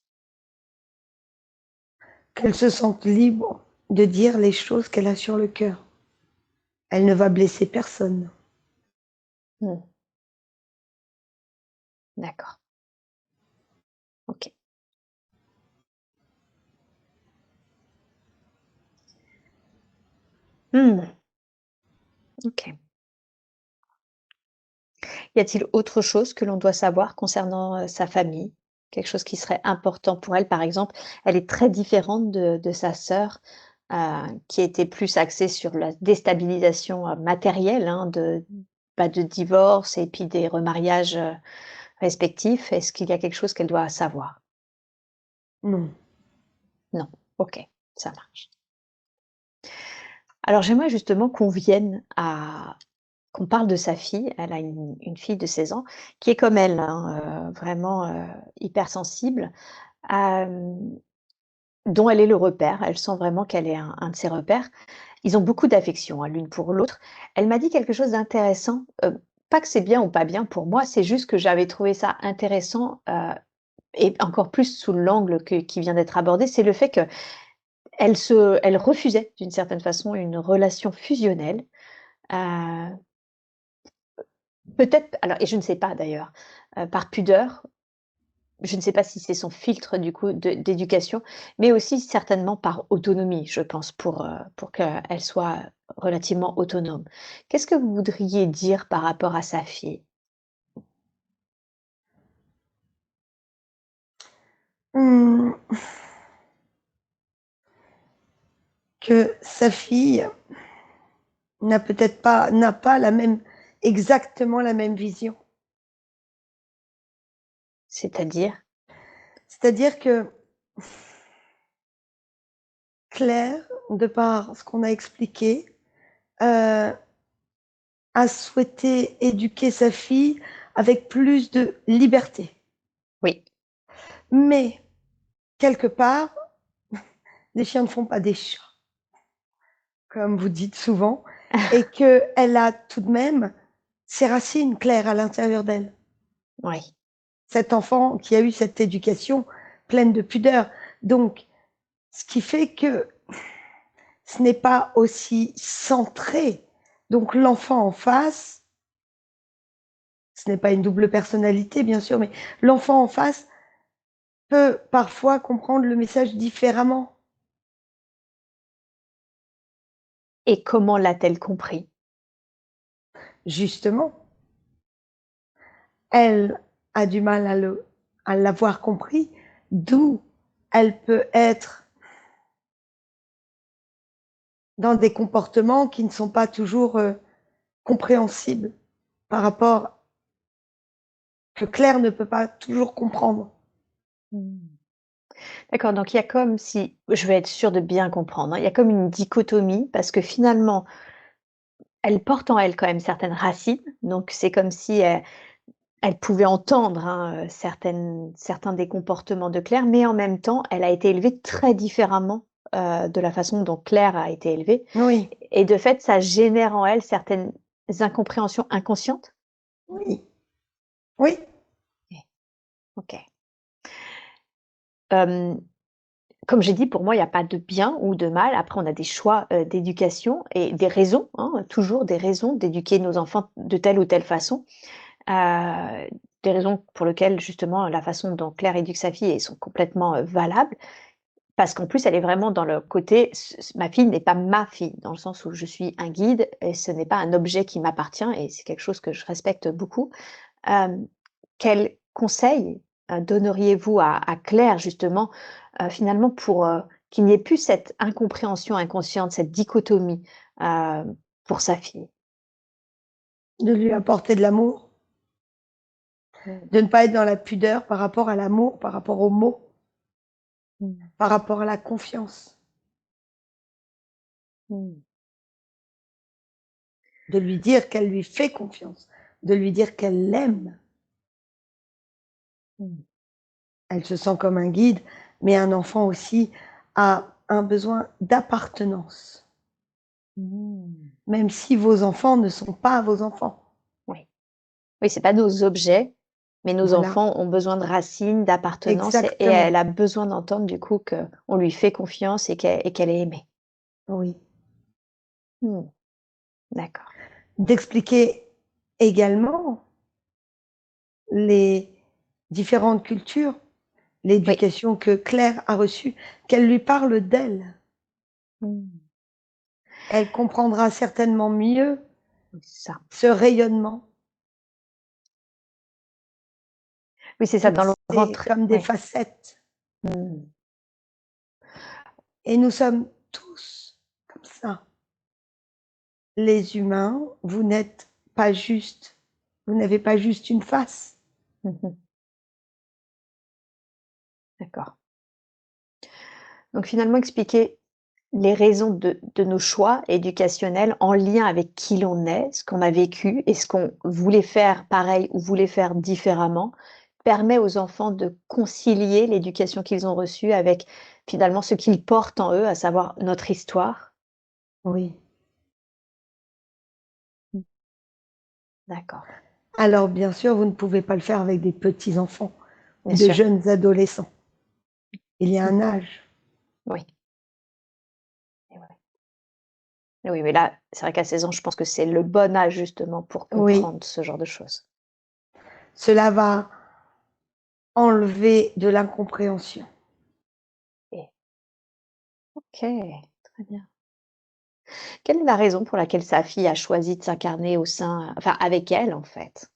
Qu'elle se sente libre de dire les choses qu'elle a sur le cœur. Elle ne va blesser personne. Mmh. D'accord. OK. Mmh. OK. Y a-t-il autre chose que l'on doit savoir concernant, sa famille? Quelque chose qui serait important pour elle? Par exemple, elle est très différente de sa sœur, qui était plus axée sur la déstabilisation, matérielle, hein, de divorce et puis des remariages, respectifs. Est-ce qu'il y a quelque chose qu'elle doit savoir? Non. Non. OK, ça marche. Alors j'aimerais justement qu'on parle de sa fille. Elle a une fille de 16 ans qui est comme elle, hein, vraiment, hypersensible, hem, dont elle est le repère. Elle sent vraiment qu'elle est un de ses repères. Ils ont beaucoup d'affection, hein, l'une pour l'autre. Elle m'a dit quelque chose d'intéressant, pas que c'est bien ou pas bien pour moi, c'est juste que j'avais trouvé ça intéressant, et encore plus sous l'angle qui vient d'être abordé, c'est le fait qu'elle refusait d'une certaine façon une relation fusionnelle, heu peut-être alors et je ne sais pas d'ailleurs, par pudeur, je ne sais pas si c'est son filtre du coup d'éducation, mais aussi certainement par autonomie, je pense pour qu'elle soit relativement autonome. Qu'est-ce que vous voudriez dire par rapport à sa fille? Mmh, que sa fille n'a pas la même exactement la même vision. C'est-à-dire? C'est-à-dire que Claire, de par ce qu'on a expliqué, a souhaité éduquer sa fille avec plus de liberté. Oui. Mais quelque part, les chiens ne font pas des chats, comme vous dites souvent, et qu'elle a tout de même ses racines, Claire, à l'intérieur d'elle. Oui. Cet enfant qui a eu cette éducation pleine de pudeur. Donc, ce qui fait que ce n'est pas aussi centré. Donc, l'enfant en face, ce n'est pas une double personnalité, bien sûr, mais l'enfant en face peut parfois comprendre le message différemment. Et comment l'a-t-elle compris? Justement, elle a du mal à l'avoir compris, d'où elle peut être dans des comportements qui ne sont pas toujours compréhensible par rapport que Claire ne peut pas toujours comprendre. Mmh. D'accord, donc il y a comme si je vais être sûre de bien comprendre, hein, il y a comme une dichotomie parce que finalement, elle porte en elle quand même certaines racines, donc c'est comme si elle pouvait entendre, hein, certains des comportements de Claire, mais en même temps, elle a été élevée très différemment, de la façon dont Claire a été élevée Oui, et de fait, ça génère en elle certaines incompréhensions inconscientes? oui, oui, OK. Hem, Comme j'ai dit, pour moi, il y a pas de bien ou de mal. Après, on a des choix, d'éducation et des raisons, hein, toujours des raisons d'éduquer nos enfants de telle ou telle façon. Heu, des raisons pour lesquelles justement la façon dont Claire éduque sa fille, elles sont complètement, valables. Parce qu'en plus, elle est vraiment dans le côté ma fille n'est pas ma fille, dans le sens où je suis un guide et ce n'est pas un objet qui m'appartient et c'est quelque chose que je respecte beaucoup. Hem, Quels conseils, donneriez-vous à Claire justement, finalement pour, qu'il n'y ait plus cette incompréhension inconsciente, cette dichotomie, pour sa fille? de lui apporter de l'amour, Mmh. de ne pas être dans la pudeur par rapport à l'amour, par rapport aux mots, Mmh. par rapport à la confiance, Mmh. de lui dire qu'elle lui fait confiance, de lui dire qu'elle l'aime. Mmh. Elle se sent comme un guide, mais un enfant aussi a un besoin d'appartenance, Mmh. même si vos enfants ne sont pas vos enfants. Oui. Oui, c'est pas nos objets, mais nos Voilà, enfants ont besoin de racines, d'appartenance et exactement, elle a besoin d'entendre du coup qu'on lui fait confiance et qu'elle est aimée. oui. Mmh. D'accord. D'expliquer également les différentes cultures, Oui. l'éducation que Claire a reçue, qu'elle lui parle d'elle. Mmh. Elle comprendra certainement mieux Oui, c'est ça. ce rayonnement, Oui, c'est ça, toutes dans le ces ventre comme des oui. facettes. Mmh. Et nous sommes tous comme ça. Les humains, vous n'êtes pas juste, vous n'avez pas juste une face. Mmh mh. D'accord. Donc finalement expliquer les raisons de nos choix éducationnels en lien avec qui l'on est, ce qu'on a vécu et ce qu'on voulait faire pareil ou voulait faire différemment, permet aux enfants de concilier l'éducation qu'ils ont reçue avec finalement ce qu'ils portent en eux, à savoir notre histoire. Oui. Mmh. D'accord, Alors bien sûr, vous ne pouvez pas le faire avec des petits enfants ou bien de sûr. jeunes adolescents. Il y a Mmh. un âge. Oui et ouais. Et oui, mais là, c'est vrai qu'à 16 ans, je pense que c'est le bon âge justement pour Oui, comprendre ce genre de choses. cela va enlever de l'incompréhension. Et OK, très bien. Quelle est la raison pour laquelle sa fille a choisi de s'incarner au sein enfin avec elle, en fait?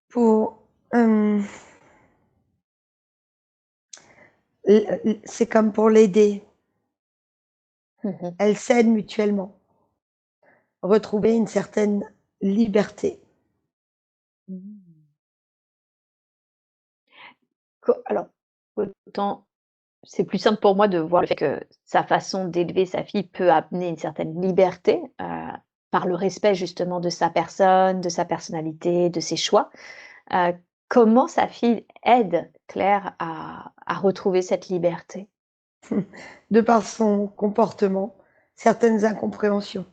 Pour, c'est comme pour l'aider. Mmh mh. Elles s'aident mutuellement. Retrouver une certaine liberté. Mmh. Alors, autant c'est plus simple pour moi de voir le fait que sa façon d'élever sa fille peut amener une certaine liberté, par le respect justement de sa personne, de sa personnalité, de ses choix. Heu, Comment sa fille aide Claire à retrouver cette liberté? De par son comportement, certaines incompréhensions,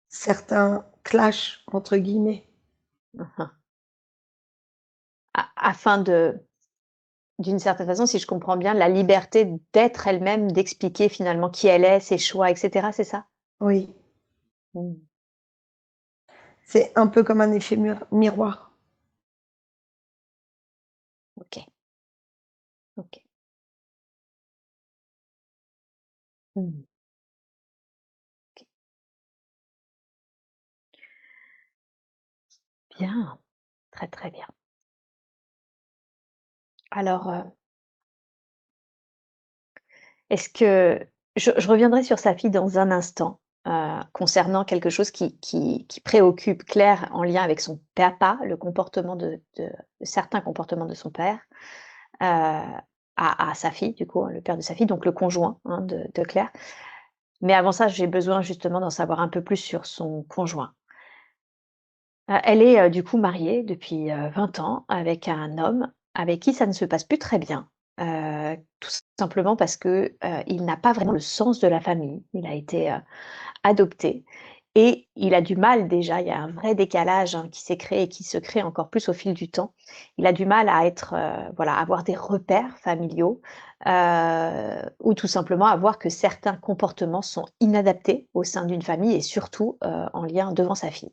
certains «clashs» entre guillemets. Mmh mh. Afin de d'une certaine façon, si je comprends bien, la liberté d'être elle-même, d'expliquer finalement qui elle est, ses choix et cetera, c'est ça? Oui, Mmh. c'est un peu comme un effet miroir. OK, OK. Mmh. OK. Bien, très, très bien. Alors, Est-ce que je reviendrai sur sa fille dans un instant, concernant quelque chose qui préoccupe Claire en lien avec son papa, le comportement de certains comportements de son père, à sa fille, du coup, hein, le père de sa fille, donc le conjoint, hein, de Claire. Mais avant ça, j'ai besoin justement d'en savoir un peu plus sur son conjoint. Elle est, du coup mariée depuis, 20 ans avec un homme avec qui ça ne se passe plus très bien. Tout simplement parce que, il n'a pas vraiment le sens de la famille. Il a été, adopté et il a du mal déjà, il y a un vrai décalage, hein, qui s'est créé et qui se crée encore plus au fil du temps. Il a du mal à être, voilà, avoir des repères familiaux, ou tout simplement à voir que certains comportements sont inadaptés au sein d'une famille et surtout, en lien devant sa fille.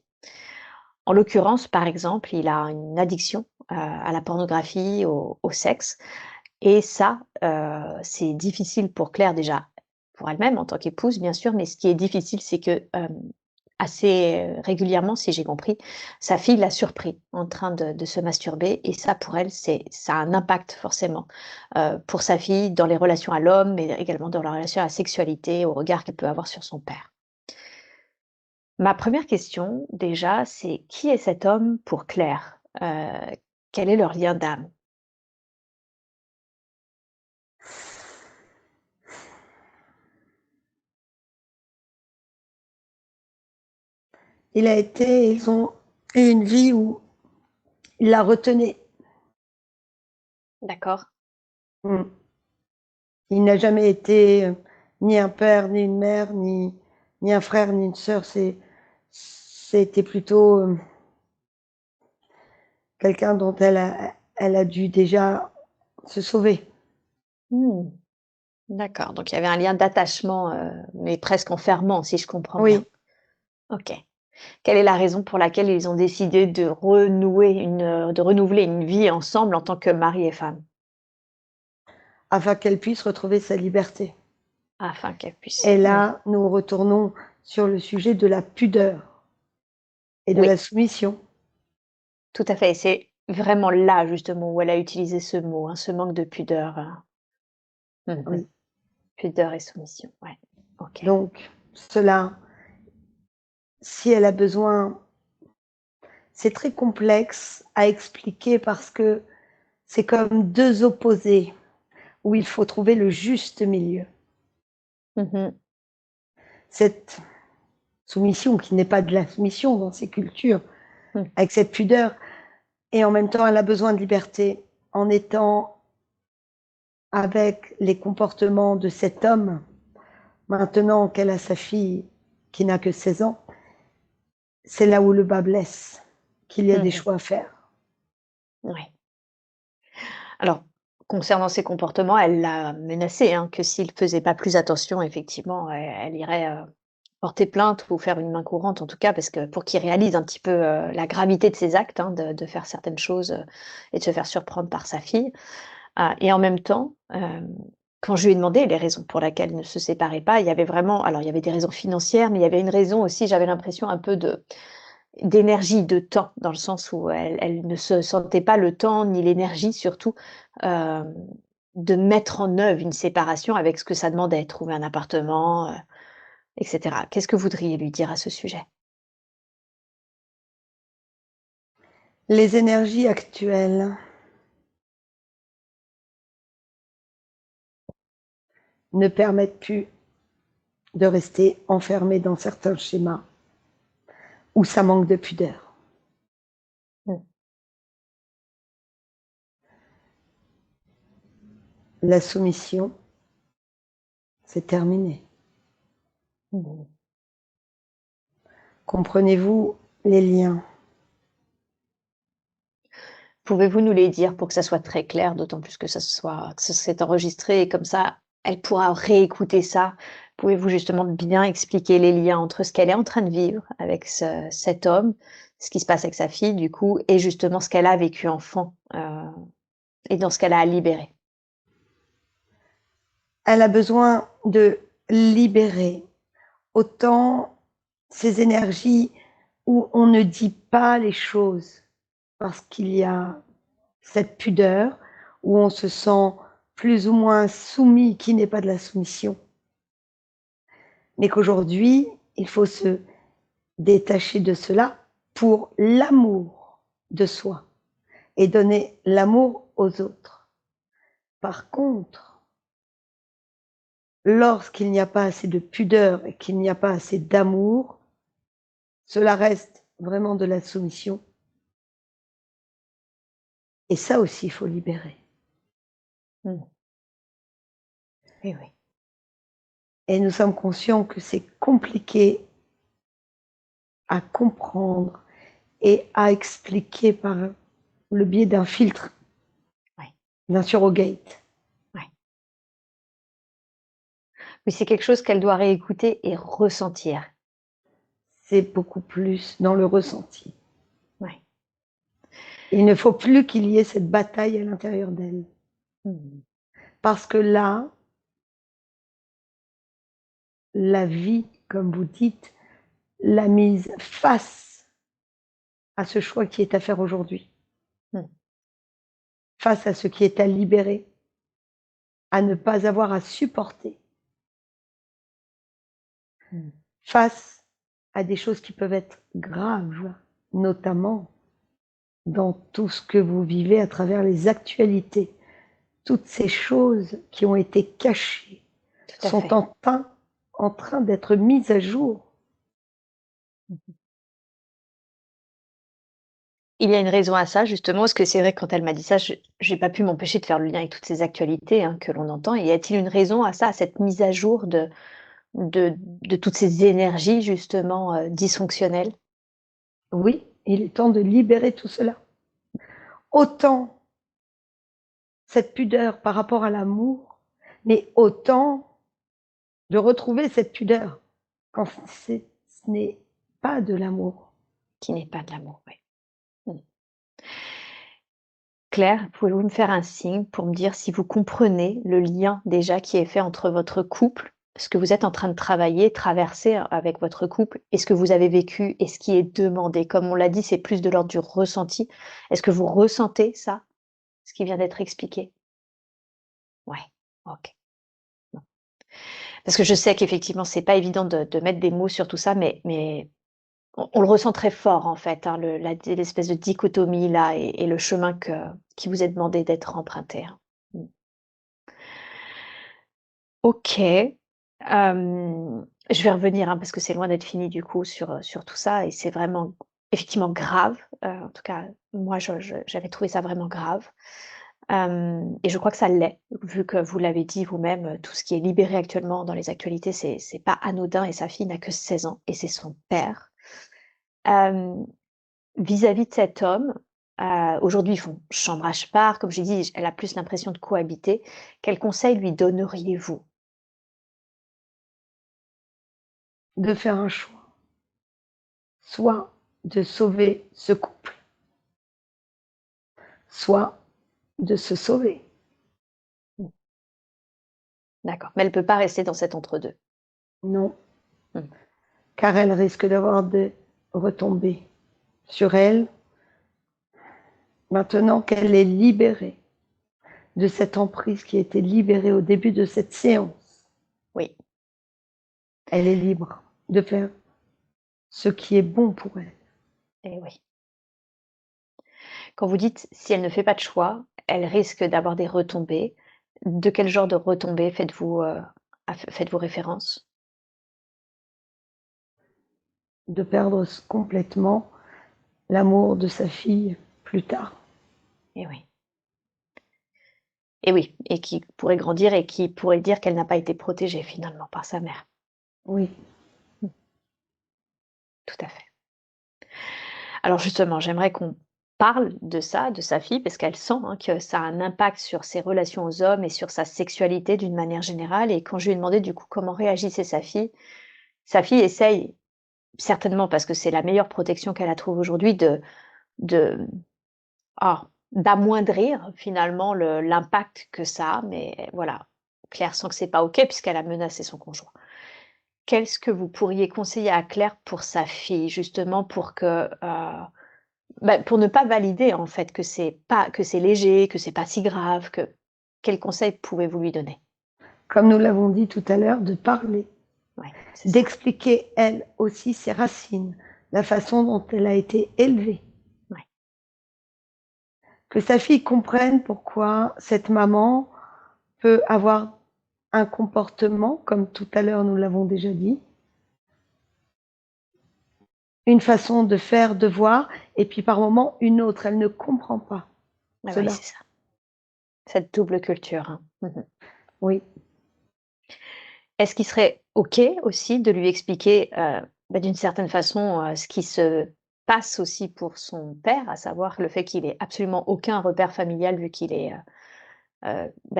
En l'occurrence, par exemple, il a une addiction, à la pornographie, au sexe et ça, c'est difficile pour Claire déjà, pour elle-même en tant qu'épouse bien sûr, mais ce qui est difficile, c'est que, assez, régulièrement, si j'ai compris, sa fille l'a surpris en train de se masturber et ça pour elle, ça a un impact forcément, pour sa fille dans les relations à l'homme, mais également dans la relation à la sexualité, au regard qu'elle peut avoir sur son père. Ma première question, déjà, c'est qui est cet homme pour Claire? Quel est leur lien d'âme? Ils ont eu une vie où il la retenait. D'accord. Mmh. Il n'a jamais été, ni un père, ni une mère, ni un frère, ni une sœur. C'était plutôt, quelqu'un dont elle a dû déjà se sauver. Mmh. D'accord, donc il y avait un lien d'attachement, mais presque enfermant, si je comprends bien. Oui, OK. Quelle est la raison pour laquelle ils ont décidé de renouveler une vie ensemble en tant que mari et femme? afin qu'elle puisse retrouver sa liberté. Afin qu'elle puisse Et oui, là, nous retournons sur le sujet de la pudeur et de oui, la soumission. tout à fait et c'est vraiment là, justement, où elle a utilisé ce mot, hein, ce manque de pudeur, mmh. Oui. Pudeur et soumission, ouais. OK. Donc cela, si elle a besoin, c'est très complexe à expliquer parce que c'est comme 2 opposés où il faut trouver le juste milieu. Mmh mh. Cette soumission qui n'est pas de la soumission dans ces cultures, Mmh. avec cette pudeur et en même temps elle a besoin de liberté en étant avec les comportements de cet homme, maintenant qu'elle a sa fille qui n'a que 16 ans, c'est là où le bas blesse, qu'il y a des Mmh. choix à faire. Ouais. Alors, concernant ses comportements, elle l'a menacé, hein, que s'il faisait pas plus attention, effectivement, elle irait, porter plainte ou faire une main courante, en tout cas, parce que pour qu'il réalise un petit peu, la gravité de ses actes, hein, de faire certaines choses, et de se faire surprendre par sa fille. Et en même temps, quand je lui ai demandé les raisons pour lesquelles ils ne se séparaient pas, il y avait vraiment alors il y avait des raisons financières, mais il y avait une raison aussi, j'avais l'impression un peu d'énergie, de temps, dans le sens où elle ne se sentait pas le temps ni l'énergie surtout, hem, de mettre en œuvre une séparation avec ce que ça demandait, trouver un appartement, et cetera. Qu'est-ce que vous voudriez lui dire à ce sujet? Les énergies actuelles ne permettent plus de rester enfermé dans certains schémas où ça manque de pudeur. Mmh. La soumission, c'est terminé. Mmh. Comprenez-vous les liens? Pouvez-vous nous les dire pour que ça soit très clair, d'autant plus que ça s'est enregistré et comme ça, elle pourra réécouter ça. Pouvez-vous justement bien expliquer les liens entre ce qu'elle est en train de vivre avec cet homme, ce qui se passe avec sa fille du coup et justement ce qu'elle a vécu enfant, et dans ce qu'elle a à libérer? Elle a besoin de libérer autant ces énergies où on ne dit pas les choses parce qu'il y a cette pudeur, où on se sent plus ou moins soumis, qui n'est pas de la soumission, mais qu'aujourd'hui, il faut se détacher de cela pour l'amour de soi et donner l'amour aux autres. Par contre, lorsqu'il n'y a pas assez de pudeur et qu'il n'y a pas assez d'amour, cela reste vraiment de la soumission. Et ça aussi, il faut libérer. Oui, oui. Et nous sommes conscients que c'est compliqué à comprendre et à expliquer par le biais d'un filtre, d'un surrogate. Mais c'est quelque chose qu'elle doit réécouter et ressentir. C'est beaucoup plus dans le ressenti. Ouais. Il ne faut plus qu'il y ait cette bataille à l'intérieur d'elle. Parce que là, la vie, comme vous dites, l'a mise face à ce choix qui est à faire aujourd'hui. Face à ce qui est à libérer, à ne pas avoir à supporter. Face à des choses qui peuvent être graves, notamment dans tout ce que vous vivez à travers les actualités. Toutes ces choses qui ont été cachées sont en train d'être mises à jour. Il y a une raison à ça, justement, parce que c'est vrai que quand elle m'a dit ça, je n'ai pas pu m'empêcher de faire le lien avec toutes ces actualités que l'on entend. Et y a-t-il une raison à ça, à cette mise à jour de toutes ces énergies, justement, dysfonctionnelles? Oui, il est temps de libérer tout cela. Autant cette pudeur par rapport à l'amour, mais autant de retrouver cette pudeur quand ce n'est pas de l'amour. Qui n'est pas de l'amour, oui. Claire, pouvez-vous me faire un signe pour me dire si vous comprenez le lien déjà qui est fait entre votre couple, ce que vous êtes en train de travailler, traverser avec votre couple, et ce que vous avez vécu et ce qui est demandé? Comme on l'a dit, c'est plus de l'ordre du ressenti. Est-ce que vous ressentez ça, ce qui vient d'être expliqué? Ouais, OK. Bon. Parce que je sais qu'effectivement, c'est pas évident de mettre des mots sur tout ça, mais on le ressent très fort en fait, l'espèce de dichotomie là et le chemin qui vous est demandé d'être emprunté, hein. OK. Je vais revenir, parce que c'est loin d'être fini du coup sur tout ça et c'est vraiment effectivement grave. En tout cas, moi j'avais trouvé ça vraiment grave. Et je crois que ça l'est, vu que vous l'avez dit vous-même, tout ce qui est libéré actuellement dans les actualités, c'est pas anodin et sa fille n'a que 16 ans et c'est son père. Hem, Vis-à-vis de cet homme, aujourd'hui ils font chambre à part, comme j'ai dit, elle a plus l'impression de cohabiter. Quels conseils lui donneriez-vous? De faire un choix, soit de sauver ce couple, soit de se sauver. D'accord, mais elle peut pas rester dans cet entre-deux? Non, Mmh. car elle risque d'avoir des retombées sur elle maintenant qu'elle est libérée de cette emprise qui a été libérée au début de cette séance. Oui. Elle est libre de faire ce qui est bon pour elle. Et oui. Quand vous dites: «Si elle ne fait pas de choix, elle risque d'avoir des retombées», de quel genre de retombées faites-vous référence? De perdre complètement l'amour de sa fille plus tard. Et oui. Et oui, et qui pourrait grandir et qui pourrait dire qu'elle n'a pas été protégée finalement par sa mère. Oui. Tout à fait. Alors justement, j'aimerais qu'on parle de ça, de sa fille, parce qu'elle sent, que ça a un impact sur ses relations aux hommes et sur sa sexualité d'une manière générale. Et quand je lui ai demandé du coup comment réagissait sa fille essaye, certainement parce que c'est la meilleure protection qu'elle a trouvée aujourd'hui, de d'amoindrir finalement l'impact que ça a. Mais voilà, Claire sent que c'est pas OK puisqu'elle a menacé son conjoint. Qu'est-ce que vous pourriez conseiller à Claire pour sa fille, justement pour que, pour ne pas valider en fait que c'est léger, que c'est pas si grave, que quel conseil pouvez-vous lui donner? Comme nous l'avons dit tout à l'heure, de parler, Ouais, c'est ça. d'expliquer elle aussi ses racines, la façon dont elle a été élevée. Ouais. Que sa fille comprenne pourquoi cette maman peut avoir un comportement, comme tout à l'heure nous l'avons déjà dit, une façon de faire, de voir, et puis par moment une autre. Elle ne comprend pas Ah ouais, cela. c'est ça. Cette double culture, hein. Mmh. Oui, Est-ce qu'il serait OK aussi de lui expliquer, d'une certaine façon, ce qui se passe aussi pour son père, à savoir le fait qu'il ait absolument aucun repère familial vu qu'il est,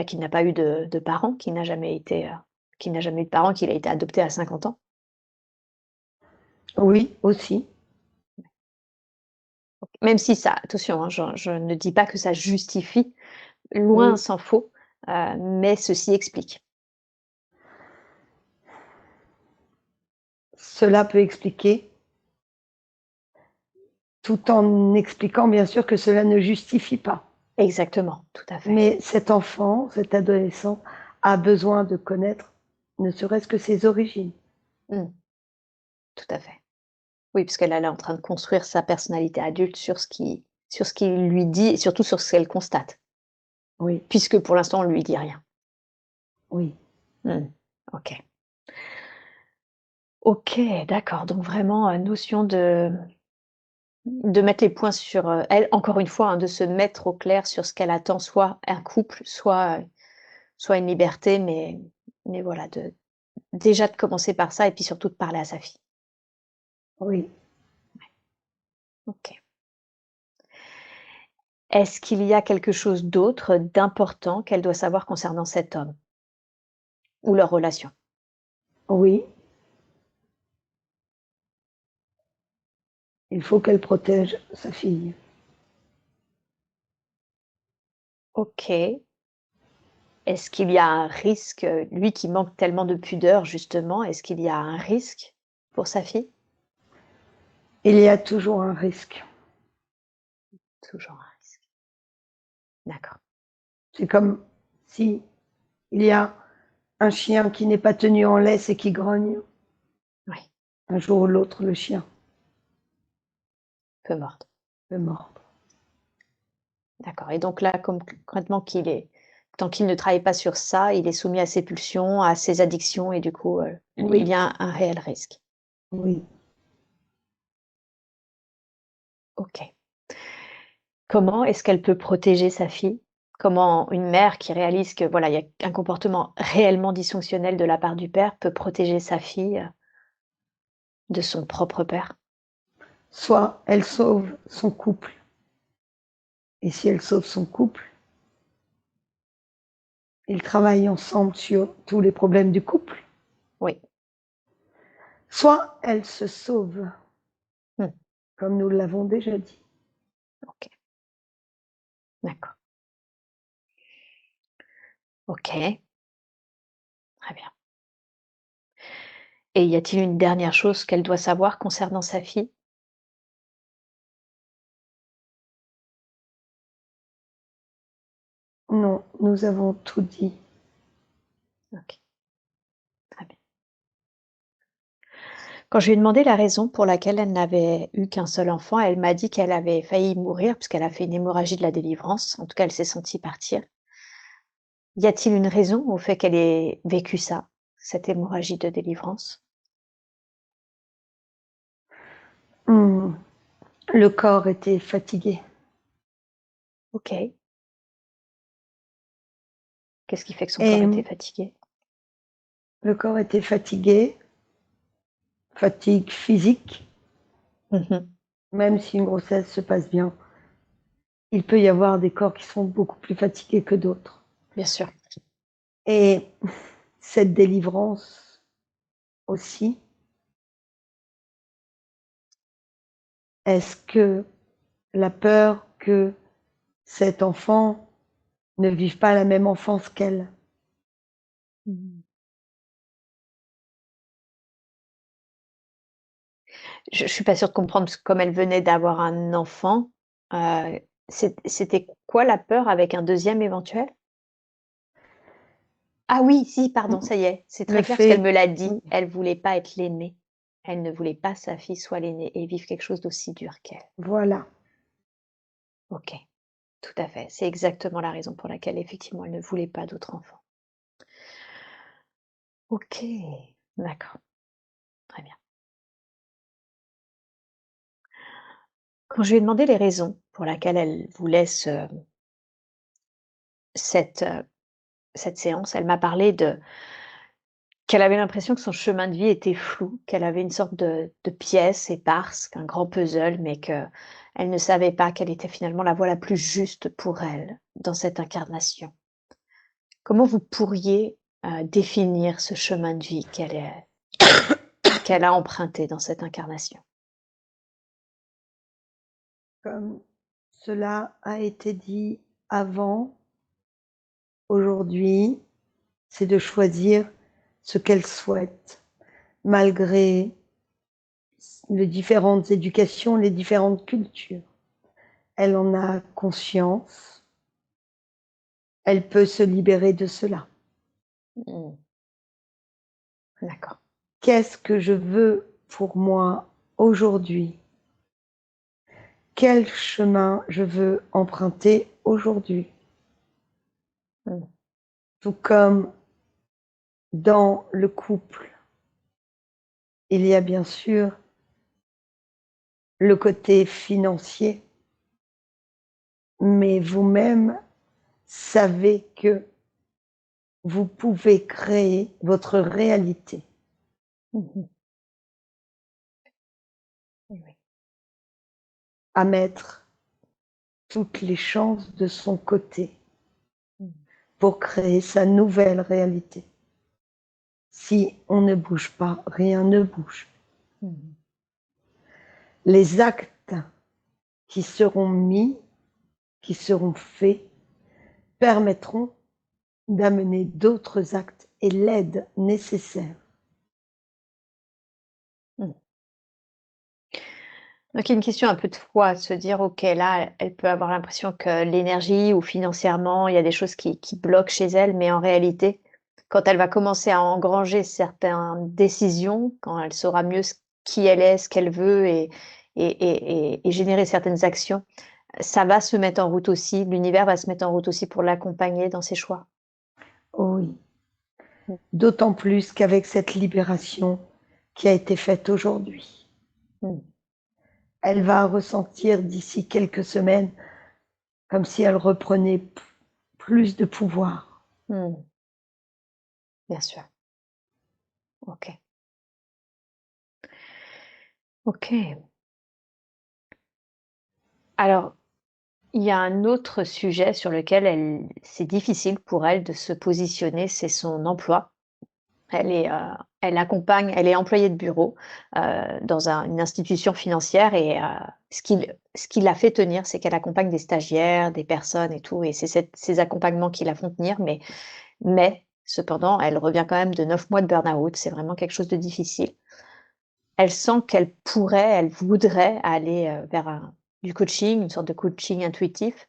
qu'il n'a pas eu de parents, qu'il n'a jamais eu de parents, qu'il a été adopté à 50 ans? oui, aussi. Même si ça attention, hein, je ne dis pas que ça justifie, loin Oui. s'en faut, mais ceci explique. Cela peut expliquer, tout en expliquant bien sûr que cela ne justifie pas. Exactement, tout à fait. Mais cet enfant, cet adolescent a besoin de connaître ne serait-ce que ses origines. Mmh, tout à fait. Oui, parce qu'elle elle est en train de construire sa personnalité adulte sur ce qu'il lui dit et surtout sur ce qu'elle constate, Oui, puisque pour l'instant on lui dit rien. oui, Mmh. OK. OK, d'accord, donc vraiment, notion de mettre les points sur, elle, encore une fois, hein, de se mettre au clair sur ce qu'elle attend, soit un couple, soit une liberté, mais voilà, déjà de commencer par ça et puis surtout de parler à sa fille. oui. OK. Est-ce qu'il y a quelque chose d'autre d'important qu'elle doit savoir concernant cet homme ou leur relation? Oui, il faut qu'elle protège sa fille. OK. Est-ce qu'il y a un risque, lui qui manque tellement de pudeur justement, est-ce qu'il y a un risque pour sa fille? Il y a toujours un risque. Toujours un risque. D'accord. C'est comme si il y a un chien qui n'est pas tenu en laisse et qui grogne. Oui, Un jour ou l'autre, le chien peu morte. peut mordre. D'accord et donc là, comme concrètement tant qu'il ne travaille pas sur ça, il est soumis à ses pulsions, à ses addictions et du coup, il Oui, y a un réel risque. oui. OK. Comment est-ce qu'elle peut protéger sa fille? Comment une mère qui réalise que, voilà, il y a un comportement réellement dysfonctionnel de la part du père peut protéger sa fille, de son propre père? Soit elle sauve son couple, et si elle sauve son couple, ils travaillent ensemble sur tous les problèmes du couple. Oui. Soit elle se sauve, Mmh. comme nous l'avons déjà dit. OK. D'accord. OK. Très bien. Et y a-t-il une dernière chose qu'elle doit savoir concernant sa fille? Non, nous avons tout dit. OK, très bien. Quand je lui ai demandé la raison pour laquelle elle n'avait eu qu'un seul enfant, elle m'a dit qu'elle avait failli mourir puisqu'elle a fait une hémorragie de la délivrance. En tout cas, elle s'est sentie partir. Y a-t-il une raison au fait qu'elle ait vécu ça, cette hémorragie de délivrance? Mmh. Le corps était fatigué. OK. Qu'est-ce qui fait que son corps Et était fatigué? le corps était fatigué, fatigue physique, Mmh. même si une grossesse se passe bien. Il peut y avoir des corps qui sont beaucoup plus fatigués que d'autres. Bien sûr. Et cette délivrance aussi, est-ce que la peur que cet enfant ne vive pas la même enfance qu'elle? Mmh. Je suis pas sûre de comprendre parce que comme elle venait d'avoir un enfant, c'était quoi la peur avec un deuxième éventuel? Ah oui, si, pardon, ça y est, c'est très Le clair parce qu'elle fait, me l'a dit. oui, Elle voulait pas être l'aînée. Elle ne voulait pas sa fille soit l'aînée et vivre quelque chose d'aussi dur qu'elle. voilà. OK, tout à fait. C'est exactement la raison pour laquelle effectivement elle ne voulait pas d'autres enfants. OK, d'accord, très bien. Quand je lui ai demandé les raisons pour laquelle elle voulait cette, cette séance, elle m'a parlé de qu'elle avait l'impression que son chemin de vie était flou, qu'elle avait une sorte de pièce éparse, qu'un grand puzzle, mais qu'elle ne savait pas quelle était finalement la voie la plus juste pour elle dans cette incarnation. Comment vous pourriez, définir ce chemin de vie qu'elle a emprunté dans cette incarnation? Comme cela a été dit avant, aujourd'hui, c'est de choisir ce qu'elle souhaite, malgré les différentes éducations, les différentes cultures. Elle en a conscience, elle peut se libérer de cela. Mmh. D'accord. Qu'est-ce que je veux pour moi aujourd'hui? Quel chemin je veux emprunter aujourd'hui? Mmh. Tout comme dans le couple, il y a bien sûr le côté financier, mais vous-même savez que vous pouvez créer votre réalité. Mmh. Oui, oui. À mettre toutes les chances de son côté Mmh. pour créer sa nouvelle réalité. Si on ne bouge pas, rien ne bouge. Mmh. Les actes qui seront mis, qui seront faits, permettront d'amener d'autres actes et l'aide nécessaire. Mmh. Donc il y a une question un peu de foi, de se dire: «OK, là, elle peut avoir l'impression que l'énergie ou financièrement, il y a des choses qui bloquent chez elle», mais en réalité, quand elle va commencer à engranger certaines décisions, quand elle saura mieux qui elle est, ce qu'elle veut et générer certaines actions, ça va se mettre en route aussi, l'univers va se mettre en route aussi pour l'accompagner dans ses choix. Oui, Mmh. d'autant plus qu'avec cette libération qui a été faite aujourd'hui, Mmh. elle va ressentir d'ici quelques semaines comme si elle reprenait plus de pouvoir. Mmh. Bien sûr. OK. OK. Alors, il y a un autre sujet sur lequel c'est difficile pour elle de se positionner, c'est son emploi. Elle est, elle est employée de bureau, dans une institution financière et ce qui la fait tenir, c'est qu'elle accompagne des stagiaires, des personnes et tout et c'est ces accompagnements qui la font tenir mais cependant, elle revient quand même de 9 mois de burn-out, c'est vraiment quelque chose de difficile. Elle sent qu'elle pourrait, elle voudrait aller, vers du coaching, une sorte de coaching intuitif.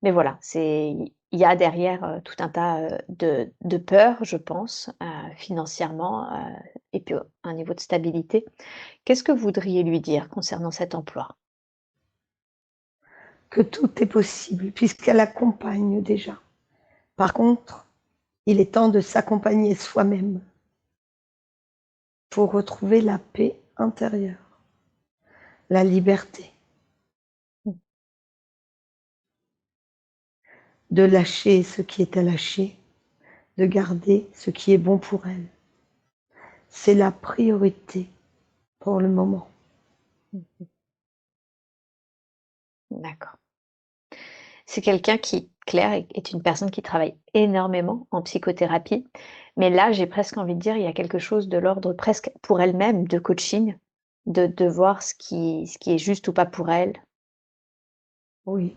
Mais voilà, il y a derrière, tout un tas, de peurs, je pense, financièrement, et puis, un niveau de stabilité. Qu'est-ce que vous voudriez lui dire concernant cet emploi? Que tout est possible puisqu'elle accompagne déjà. Par contre, il est temps de s'accompagner soi-même pour retrouver la paix intérieure, la liberté, Mmh. de lâcher ce qui est à lâcher, de garder ce qui est bon pour elle. C'est la priorité pour le moment. Mmh. D'accord. C'est quelqu'un qui, Claire, est une personne qui travaille énormément en psychothérapie, mais là, j'ai presque envie de dire, il y a quelque chose de l'ordre presque pour elle-même de coaching, de voir ce qui est juste ou pas pour elle. Oui,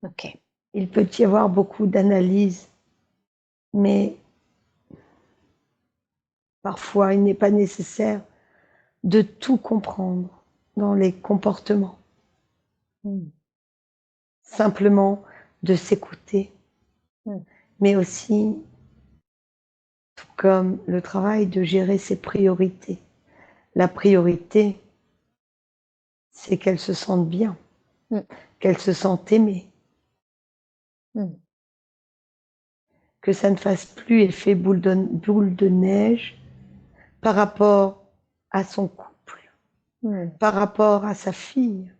OK. il peut y avoir beaucoup d'analyses, mais parfois il n'est pas nécessaire de tout comprendre dans les comportements. Mmh. Simplement de s'écouter, Mm. mais aussi, tout comme le travail, de gérer ses priorités. La priorité, c'est qu'elle se sente bien, Mm. qu'elle se sente aimée, Mm. que ça ne fasse plus effet boule de neige par rapport à son couple, Mm. par rapport à sa fille.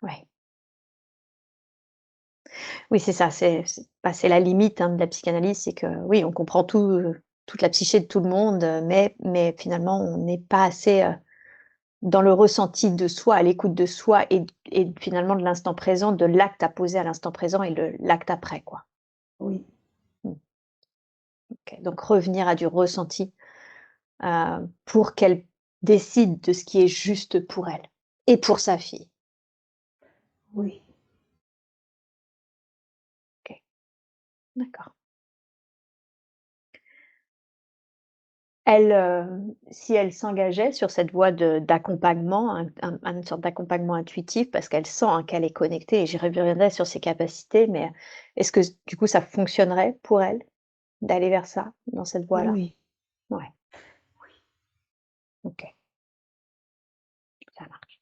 Ouais. Oui, c'est ça, c'est la limite, hein, de la psychanalyse, c'est que oui, on comprend tout, toute la psyché de tout le monde, mais finalement, on n'est pas assez, dans le ressenti de soi, à l'écoute de soi et finalement de l'instant présent, de l'acte à poser à l'instant présent et l'acte après, quoi. Oui, Mmh. OK, donc revenir à du ressenti, pour qu'elle décide de ce qui est juste pour elle et pour sa fille. oui. OK, d'accord. Elle, si elle s'engageait sur cette voie d'accompagnement, une sorte d'accompagnement intuitif parce qu'elle sent, hein, qu'elle est connectée et j'y reviendrai sur ses capacités, mais est-ce que du coup ça fonctionnerait pour elle d'aller vers ça, dans cette voie-là? Oui, Ouais, OK, ça marche.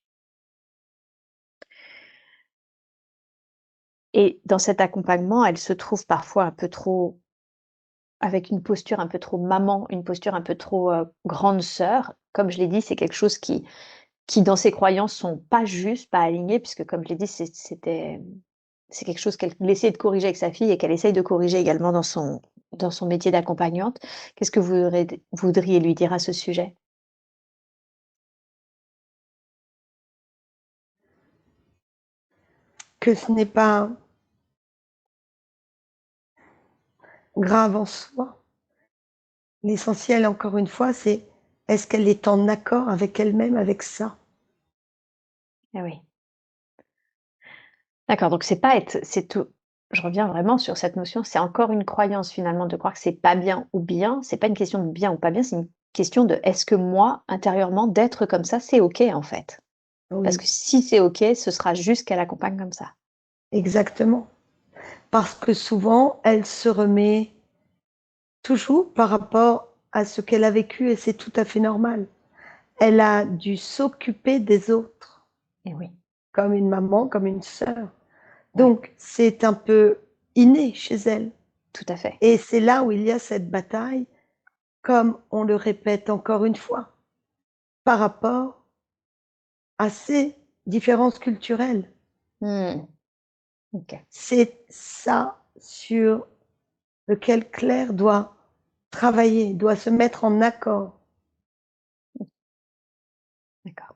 Et dans cet accompagnement, elle se trouve parfois un peu trop avec une posture un peu trop maman, une posture un peu trop, grande sœur. Comme je l'ai dit, c'est quelque chose qui dans ses croyances sont pas justes, pas alignées puisque comme je l'ai dit, c'est quelque chose qu'elle essaie de corriger avec sa fille et qu'elle essaye de corriger également dans son métier d'accompagnante. Qu'est-ce que vous voudriez lui dire à ce sujet? que ce n'est pas grave en soi. L'essentiel, encore une fois, c'est est-ce qu'elle est en accord avec elle-même, avec ça? Ah oui. D'accord, donc c'est tout je reviens vraiment sur cette notion, c'est encore une croyance finalement de croire que c'est pas bien ou bien, c'est pas une question de bien ou pas bien, c'est une question de: «Est-ce que moi, intérieurement, d'être comme ça, c'est OK en fait?» Parce que Oui, si c'est OK, ce sera juste qu'elle accompagne comme ça. exactement. Parce que souvent, elle se remet toujours par rapport à ce qu'elle a vécu et c'est tout à fait normal. Elle a dû s'occuper des autres, Et oui, comme une maman, comme une sœur. ouais, Donc, c'est un peu inné chez elle. tout à fait. Et c'est là où il y a cette bataille, comme on le répète encore une fois, par rapport à ces différences culturelles. Mmh. OK. C'est ça sur lequel Claire doit travailler, doit se mettre en accord. D'accord.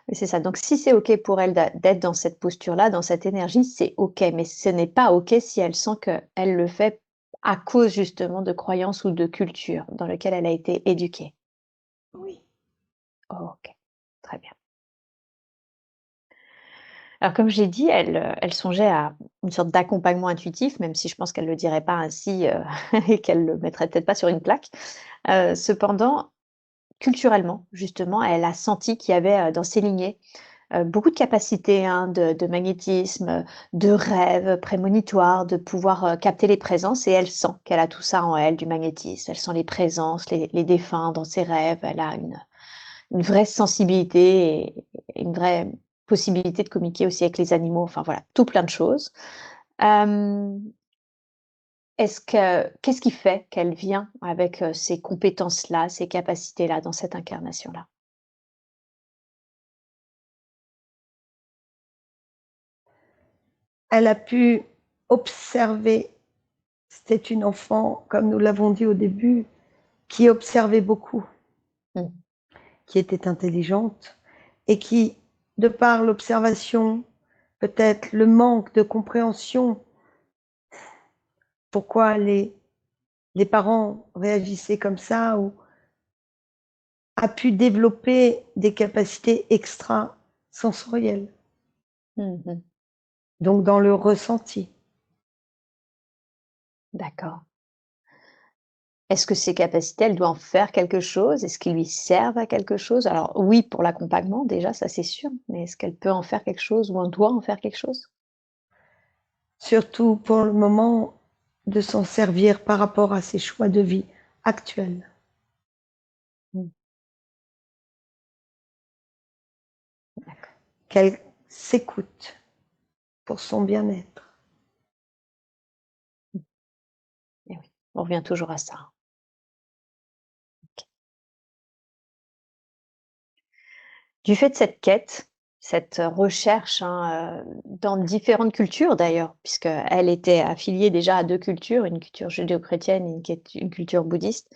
Oui, c'est ça. Donc si c'est OK pour elle d'être dans cette posture-là, dans cette énergie, c'est OK. Mais ce n'est pas OK si elle sent qu'elle le fait à cause justement de croyances ou de culture dans lesquelles elle a été éduquée. Oui, OK, très bien. Alors comme j'ai dit, elle songeait à une sorte d'accompagnement intuitif, même si je pense qu'elle ne le dirait pas ainsi, et qu'elle le mettrait peut-être pas sur une plaque. Cependant, culturellement, justement, elle a senti qu'il y avait, dans ses lignées, beaucoup de capacités, hein, de magnétisme, de rêves prémonitoires, de pouvoir, capter les présences et elle sent qu'elle a tout ça en elle, du magnétisme. Elle sent les présences, les défunts dans ses rêves. Elle a une vraie sensibilité et une vraie possibilité de communiquer aussi avec les animaux, enfin voilà, tout plein de choses. Hem, qu'est-ce qui fait qu'elle vient avec, ces compétences-là, ces capacités-là dans cette incarnation-là? elle a pu observer, c'était une enfant, comme nous l'avons dit au début, qui observait beaucoup, Mmh. qui était intelligente et qui, de par l'observation, peut-être le manque de compréhension, pourquoi les parents réagissaient comme ça, ou a pu développer des capacités extrasensorielles, Mmh mh. donc dans le ressenti. D'accord. Est-ce que ces capacités, elle doit en faire quelque chose? Est-ce qu'ils lui servent à quelque chose? Alors oui, pour l'accompagnement déjà, ça c'est sûr, mais est-ce qu'elle peut en faire quelque chose ou on doit en faire quelque chose? Surtout pour le moment, de s'en servir par rapport à ses choix de vie actuels. Mmh. D'accord. Qu'elle s'écoute pour son bien-être. Et oui, on revient toujours à ça. OK. Du fait de cette quête, cette recherche, hein, dans différentes cultures d'ailleurs, puisqu'elle était affiliée déjà à 2 cultures, une culture judéo-chrétienne et une culture bouddhiste.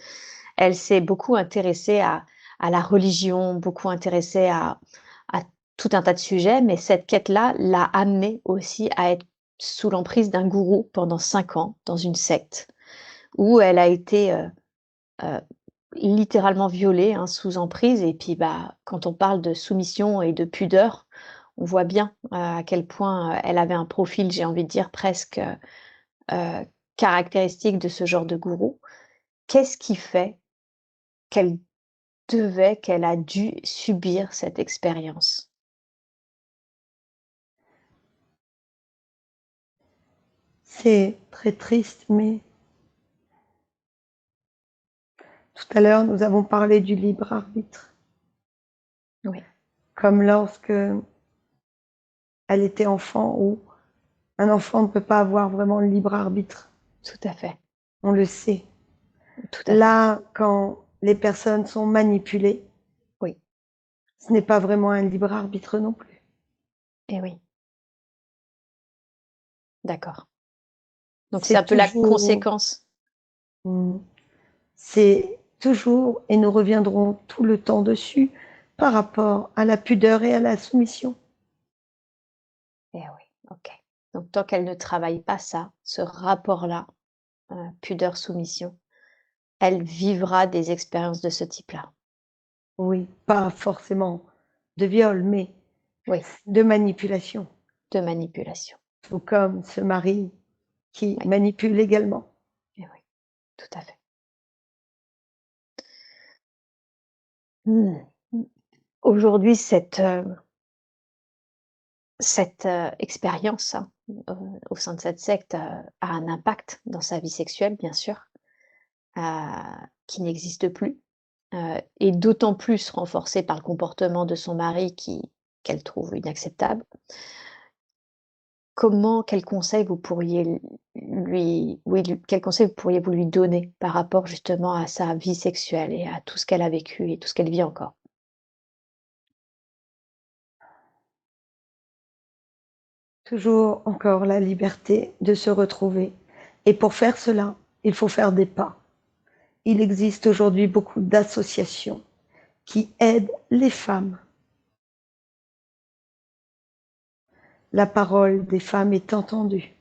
Elle s'est beaucoup intéressée à la religion, beaucoup intéressée à tout un tas de sujets, mais cette quête-là l'a amenée aussi à être sous l'emprise d'un gourou pendant 5 ans dans une secte où elle a été, heu, littéralement violée, hein, sous emprise et puis, bah, quand on parle de soumission et de pudeur, on voit bien, à quel point, elle avait un profil, j'ai envie de dire presque, caractéristique de ce genre de gourou. Qu'est-ce qui fait qu'elle qu'elle a dû subir cette expérience? C'est très triste, mais tout à l'heure, nous avons parlé du libre arbitre. Oui, Comme lorsque elle était enfant, où un enfant ne peut pas avoir vraiment le libre arbitre. tout à fait, On le sait. tout à fait. Là, quand les personnes sont manipulées, Oui, ce n'est pas vraiment un libre arbitre non plus. et oui, d'accord. Donc c'est un C'est peu la toujours, conséquence. mmh, c'est toujours, et nous reviendrons tout le temps dessus, par rapport à la pudeur et à la soumission. Eh oui, OK. Donc tant qu'elle ne travaille pas ça, ce rapport-là, pudeur, soumission, elle vivra des expériences de ce type-là. Oui, pas forcément de viol, mais Oui, de manipulation. de manipulation. Tout comme ce mari qui Oui, manipule également. eh oui, tout à fait. Mmh. Mmh. Aujourd'hui, cette expérience, hein, heu, au sein de cette secte, a un impact dans sa vie sexuelle, bien sûr, heu, qui n'existe plus, et d'autant plus renforcé par le comportement de son mari qu'elle trouve inacceptable. Quels conseils vous pourriez quels conseils pourriez-vous lui donner par rapport justement à sa vie sexuelle et à tout ce qu'elle a vécu et tout ce qu'elle vit encore? Toujours encore la liberté de se retrouver. Et pour faire cela, il faut faire des pas. Il existe aujourd'hui beaucoup d'associations qui aident les femmes. La parole des femmes est entendue.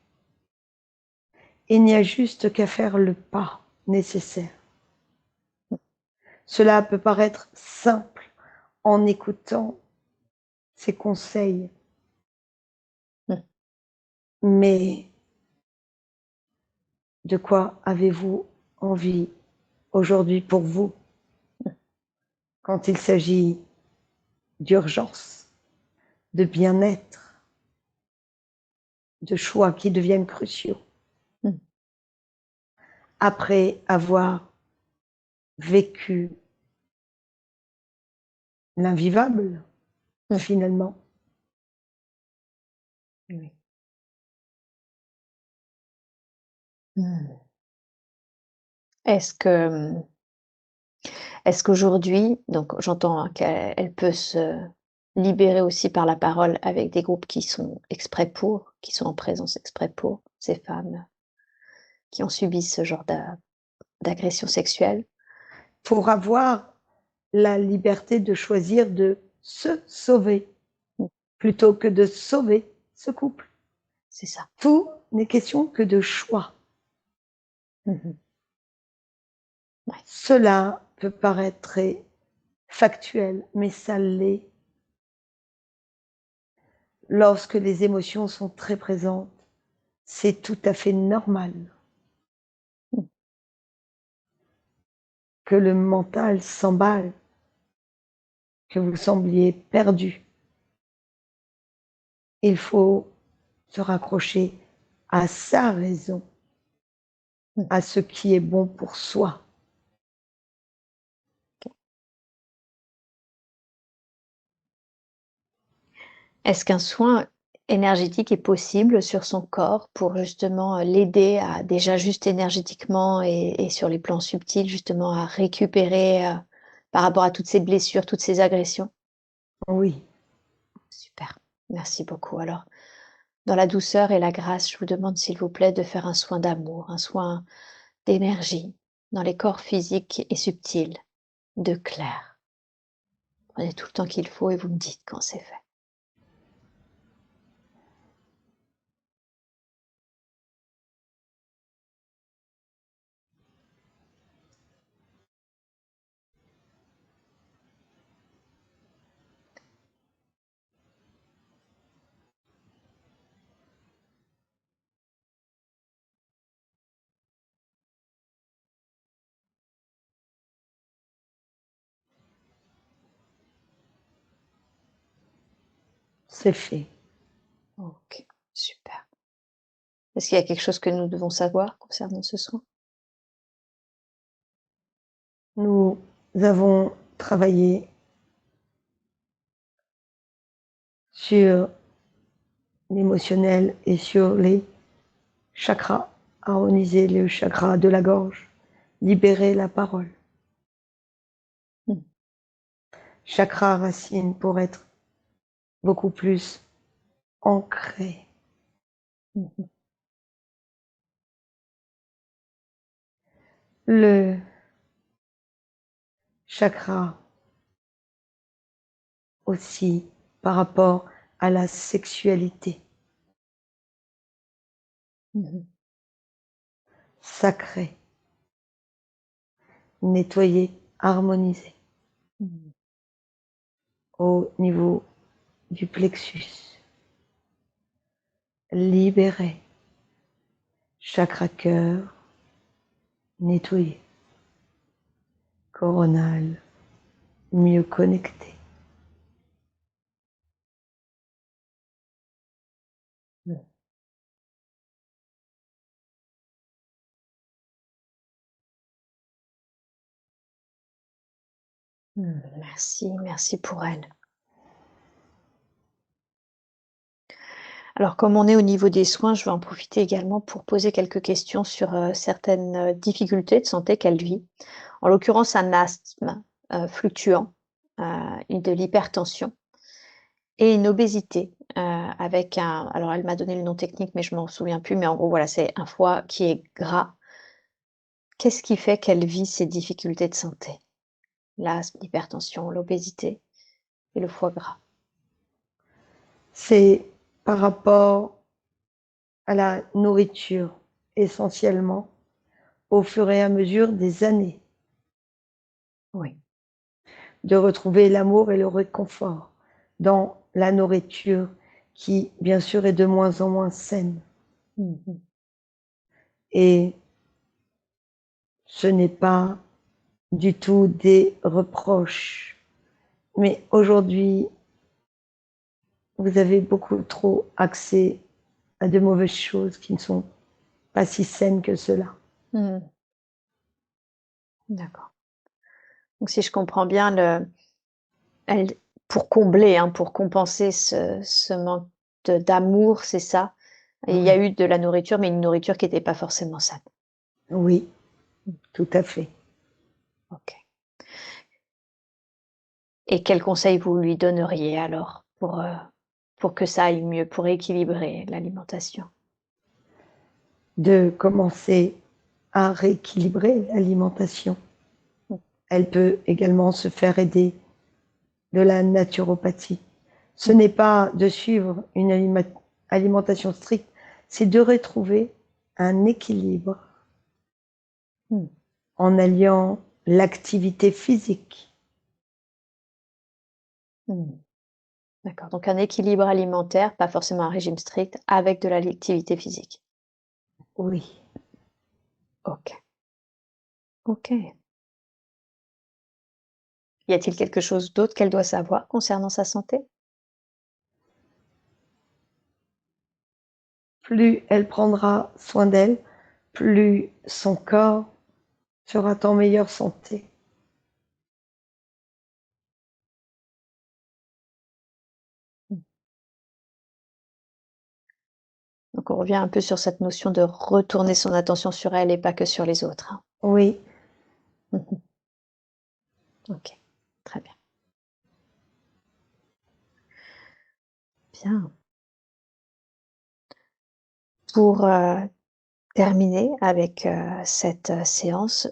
Il n'y a juste qu'à faire le pas nécessaire. Cela peut paraître simple en écoutant ces conseils, Mmh. mais de quoi avez-vous envie aujourd'hui pour vous quand il s'agit d'urgence, de bien-être, de choix qui deviennent cruciaux? Mmh. Après avoir vécu l'invivable, Mmh. finalement. Oui. Mmh. Est-ce que, est-ce qu'aujourd'hui donc j'entends, hein, qu'elle peut se libérer aussi par la parole avec des groupes qui sont exprès pour, qui sont en présence exprès pour ces femmes qui ont subi ce genre d'agression sexuelle? Pour avoir la liberté de choisir de se sauver Mmh, plutôt que de sauver ce couple. c'est ça. Tout n'est question que de choix. Mmh mh. Ouais. Cela peut paraître très factuel, mais ça l'est. Lorsque les émotions sont très présentes, c'est tout à fait normal. Mmh. que le mental s'emballe, que vous sembliez perdu. Il faut se raccrocher à sa raison, à ce qui est bon pour soi. Est-ce qu'un soin énergétique est possible sur son corps pour justement l'aider à déjà juste énergétiquement et sur les plans subtils justement à récupérer par rapport à toutes ces blessures, toutes ces agressions? Oui, Super, merci beaucoup. Alors, dans la douceur et la grâce, je vous demande s'il vous plaît de faire un soin d'amour, un soin d'énergie dans les corps physiques et subtils, de clair. Prenez tout le temps qu'il faut et vous me dites quand c'est fait. c'est fait. Ok, super. Est-ce qu'il y a quelque chose que nous devons savoir concernant ce soin? Nous avons travaillé sur l'émotionnel et sur les chakras, harmoniser le chakra de la gorge, libérer la parole. Mm. Chakra racine pour être beaucoup plus ancré. Mhm. Le chakra aussi par rapport à la sexualité Mhm. sacrée, nettoyer, harmoniser Mhm. au niveau du plexus, libérer, chakra cœur, nettoyer, coronal, mieux connecté. Mhm. Merci, merci pour elle. Alors, comme on est au niveau des soins, je vais en profiter également pour poser quelques questions sur certaines difficultés de santé qu'elle vit. En l'occurrence, un asthme fluctuant, et de l'hypertension et une obésité avec un. Alors, elle m'a donné le nom technique, mais je m'en souviens plus. Mais en gros, voilà, c'est un foie qui est gras. Qu'est-ce qui fait qu'elle vit ces difficultés de santé? L'asthme, l'hypertension, l'obésité et le foie gras. C'est par rapport à la nourriture essentiellement au fur et à mesure des années, Oui. de retrouver l'amour et le réconfort dans la nourriture qui, bien sûr, est de moins en moins saine. Mhm. Et ce n'est pas du tout des reproches. Mais aujourd'hui, vous avez beaucoup trop accès à de mauvaises choses qui ne sont pas si saines que cela. Mhm. D'accord. Donc, si je comprends bien, elle, pour combler, hein, pour compenser ce manque d'amour, c'est ça? Et il y a Oui, eu de la nourriture, mais une nourriture qui était pas forcément saine. oui, Mmh. tout à fait. OK. Et quels conseils vous lui donneriez alors pour que ça aille mieux, pour équilibrer l'alimentation? De commencer à rééquilibrer l'alimentation. Mmh. Elle peut également se faire aider de la naturopathie. Ce Mmh. n'est pas de suivre une alimentation stricte, c'est de retrouver un équilibre Mmh. en alliant l'activité physique. Mmh. D'accord, donc un équilibre alimentaire, pas forcément un régime strict, avec de l'activité physique. Oui, OK. OK. Y a-t-il quelque chose d'autre qu'elle doit savoir concernant sa santé? Plus elle prendra soin d'elle, plus son corps sera en meilleure santé. Donc on revient un peu sur cette notion de retourner son attention sur elle et pas que sur les autres, hein. Oui, Mmh. OK, très bien. Bien. Pour, terminer avec, cette, séance,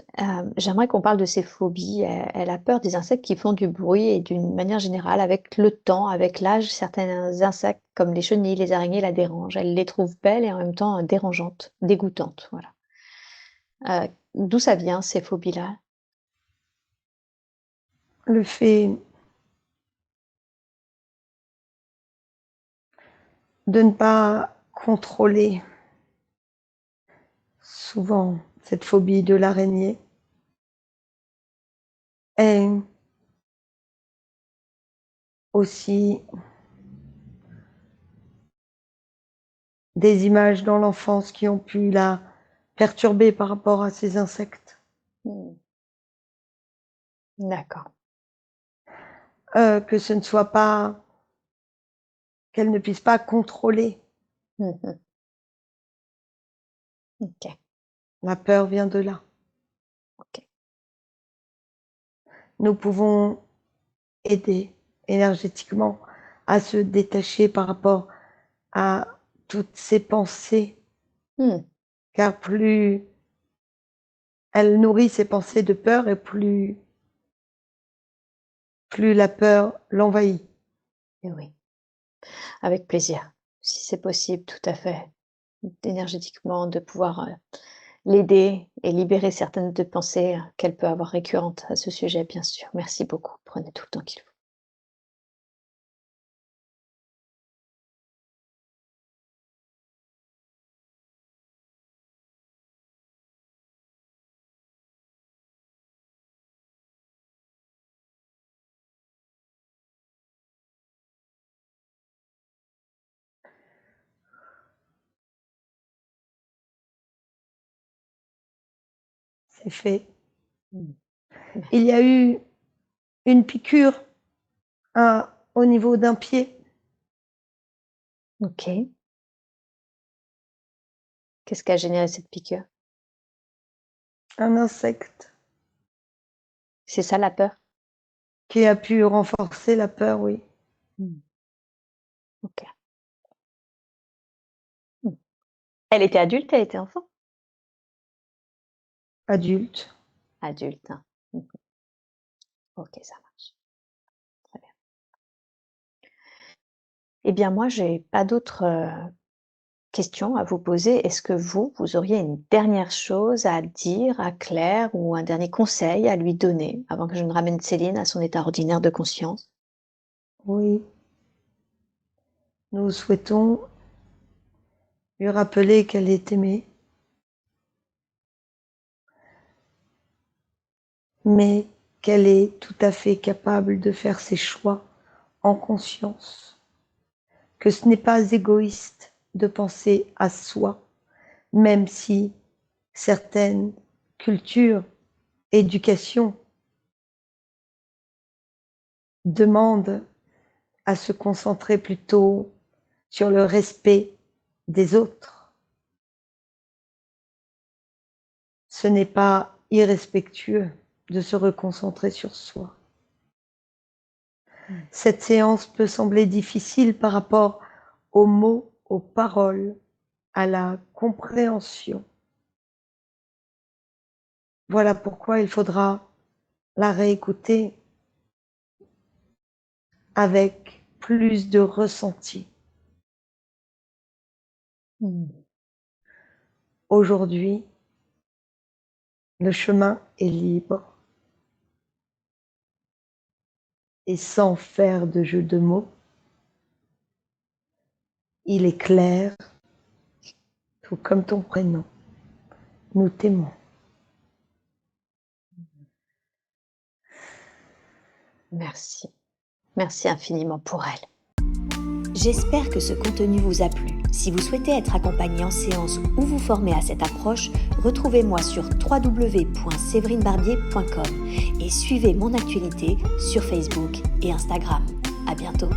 j'aimerais qu'on parle de ses phobies. Elle a peur des insectes qui font du bruit et d'une manière générale, avec le temps, avec l'âge, certains insectes comme les chenilles, les araignées la dérangent. Elle les trouve belles et en même temps, dérangeantes, dégoûtantes, voilà. D'où ça vient ces phobies-là? le fait de ne pas contrôler souvent cette phobie de l'araignée est aussi des images dans l'enfance qui ont pu la perturber par rapport à ces insectes. Mmh. D'accord. Que ce ne soit pas, qu'elle ne puisse pas contrôler. Mmh mh. OK, La peur vient de là. OK. Nous pouvons aider énergétiquement à se détacher par rapport à toutes ces pensées, Mmh. car plus elle nourrit ses pensées de peur et plus la peur l'envahit. Et oui, avec plaisir. Si c'est possible, tout à fait. Énergétiquement, de pouvoir, l'aider et libérer certaines de pensées, qu'elle peut avoir récurrentes à ce sujet, bien sûr. Merci beaucoup. Prenez tout le temps qu'il faut. C'est fait. Mmh. Il y a eu une piqûre au niveau d'un pied. OK. Qu'est-ce qui a généré cette piqûre? Un insecte C'est ça la peur? qui a pu renforcer la peur, oui. Mmh. OK. Mmh. Elle était adulte, elle était enfant? Adulte. Adulte, hein. Mmh. OK, ça marche. Très bien. Eh bien moi, j'ai pas d'autres, questions à vous poser. Est-ce que vous auriez une dernière chose à dire à Claire ou un dernier conseil à lui donner avant que je ne ramène Céline à son état ordinaire de conscience? Oui, nous souhaitons lui rappeler qu'elle est aimée, mais qu'elle est tout à fait capable de faire ses choix en conscience, que ce n'est pas égoïste de penser à soi, même si certaines cultures, éducations demandent à se concentrer plutôt sur le respect des autres. Ce n'est pas irrespectueux de se reconcentrer sur soi. Mmh. Cette séance peut sembler difficile par rapport aux mots, aux paroles, à la compréhension. Voilà pourquoi il faudra la réécouter avec plus de ressenti. Mmh. Aujourd'hui, le chemin est libre et sans faire de jeu de mots, il est clair, tout comme ton prénom. Nous t'aimons. Merci. Merci infiniment pour elle. J'espère que ce contenu vous a plu. Si vous souhaitez être accompagné en séance ou vous former à cette approche, retrouvez-moi sur www.séverinebarbier.com et suivez mon actualité sur Facebook et Instagram. À bientôt.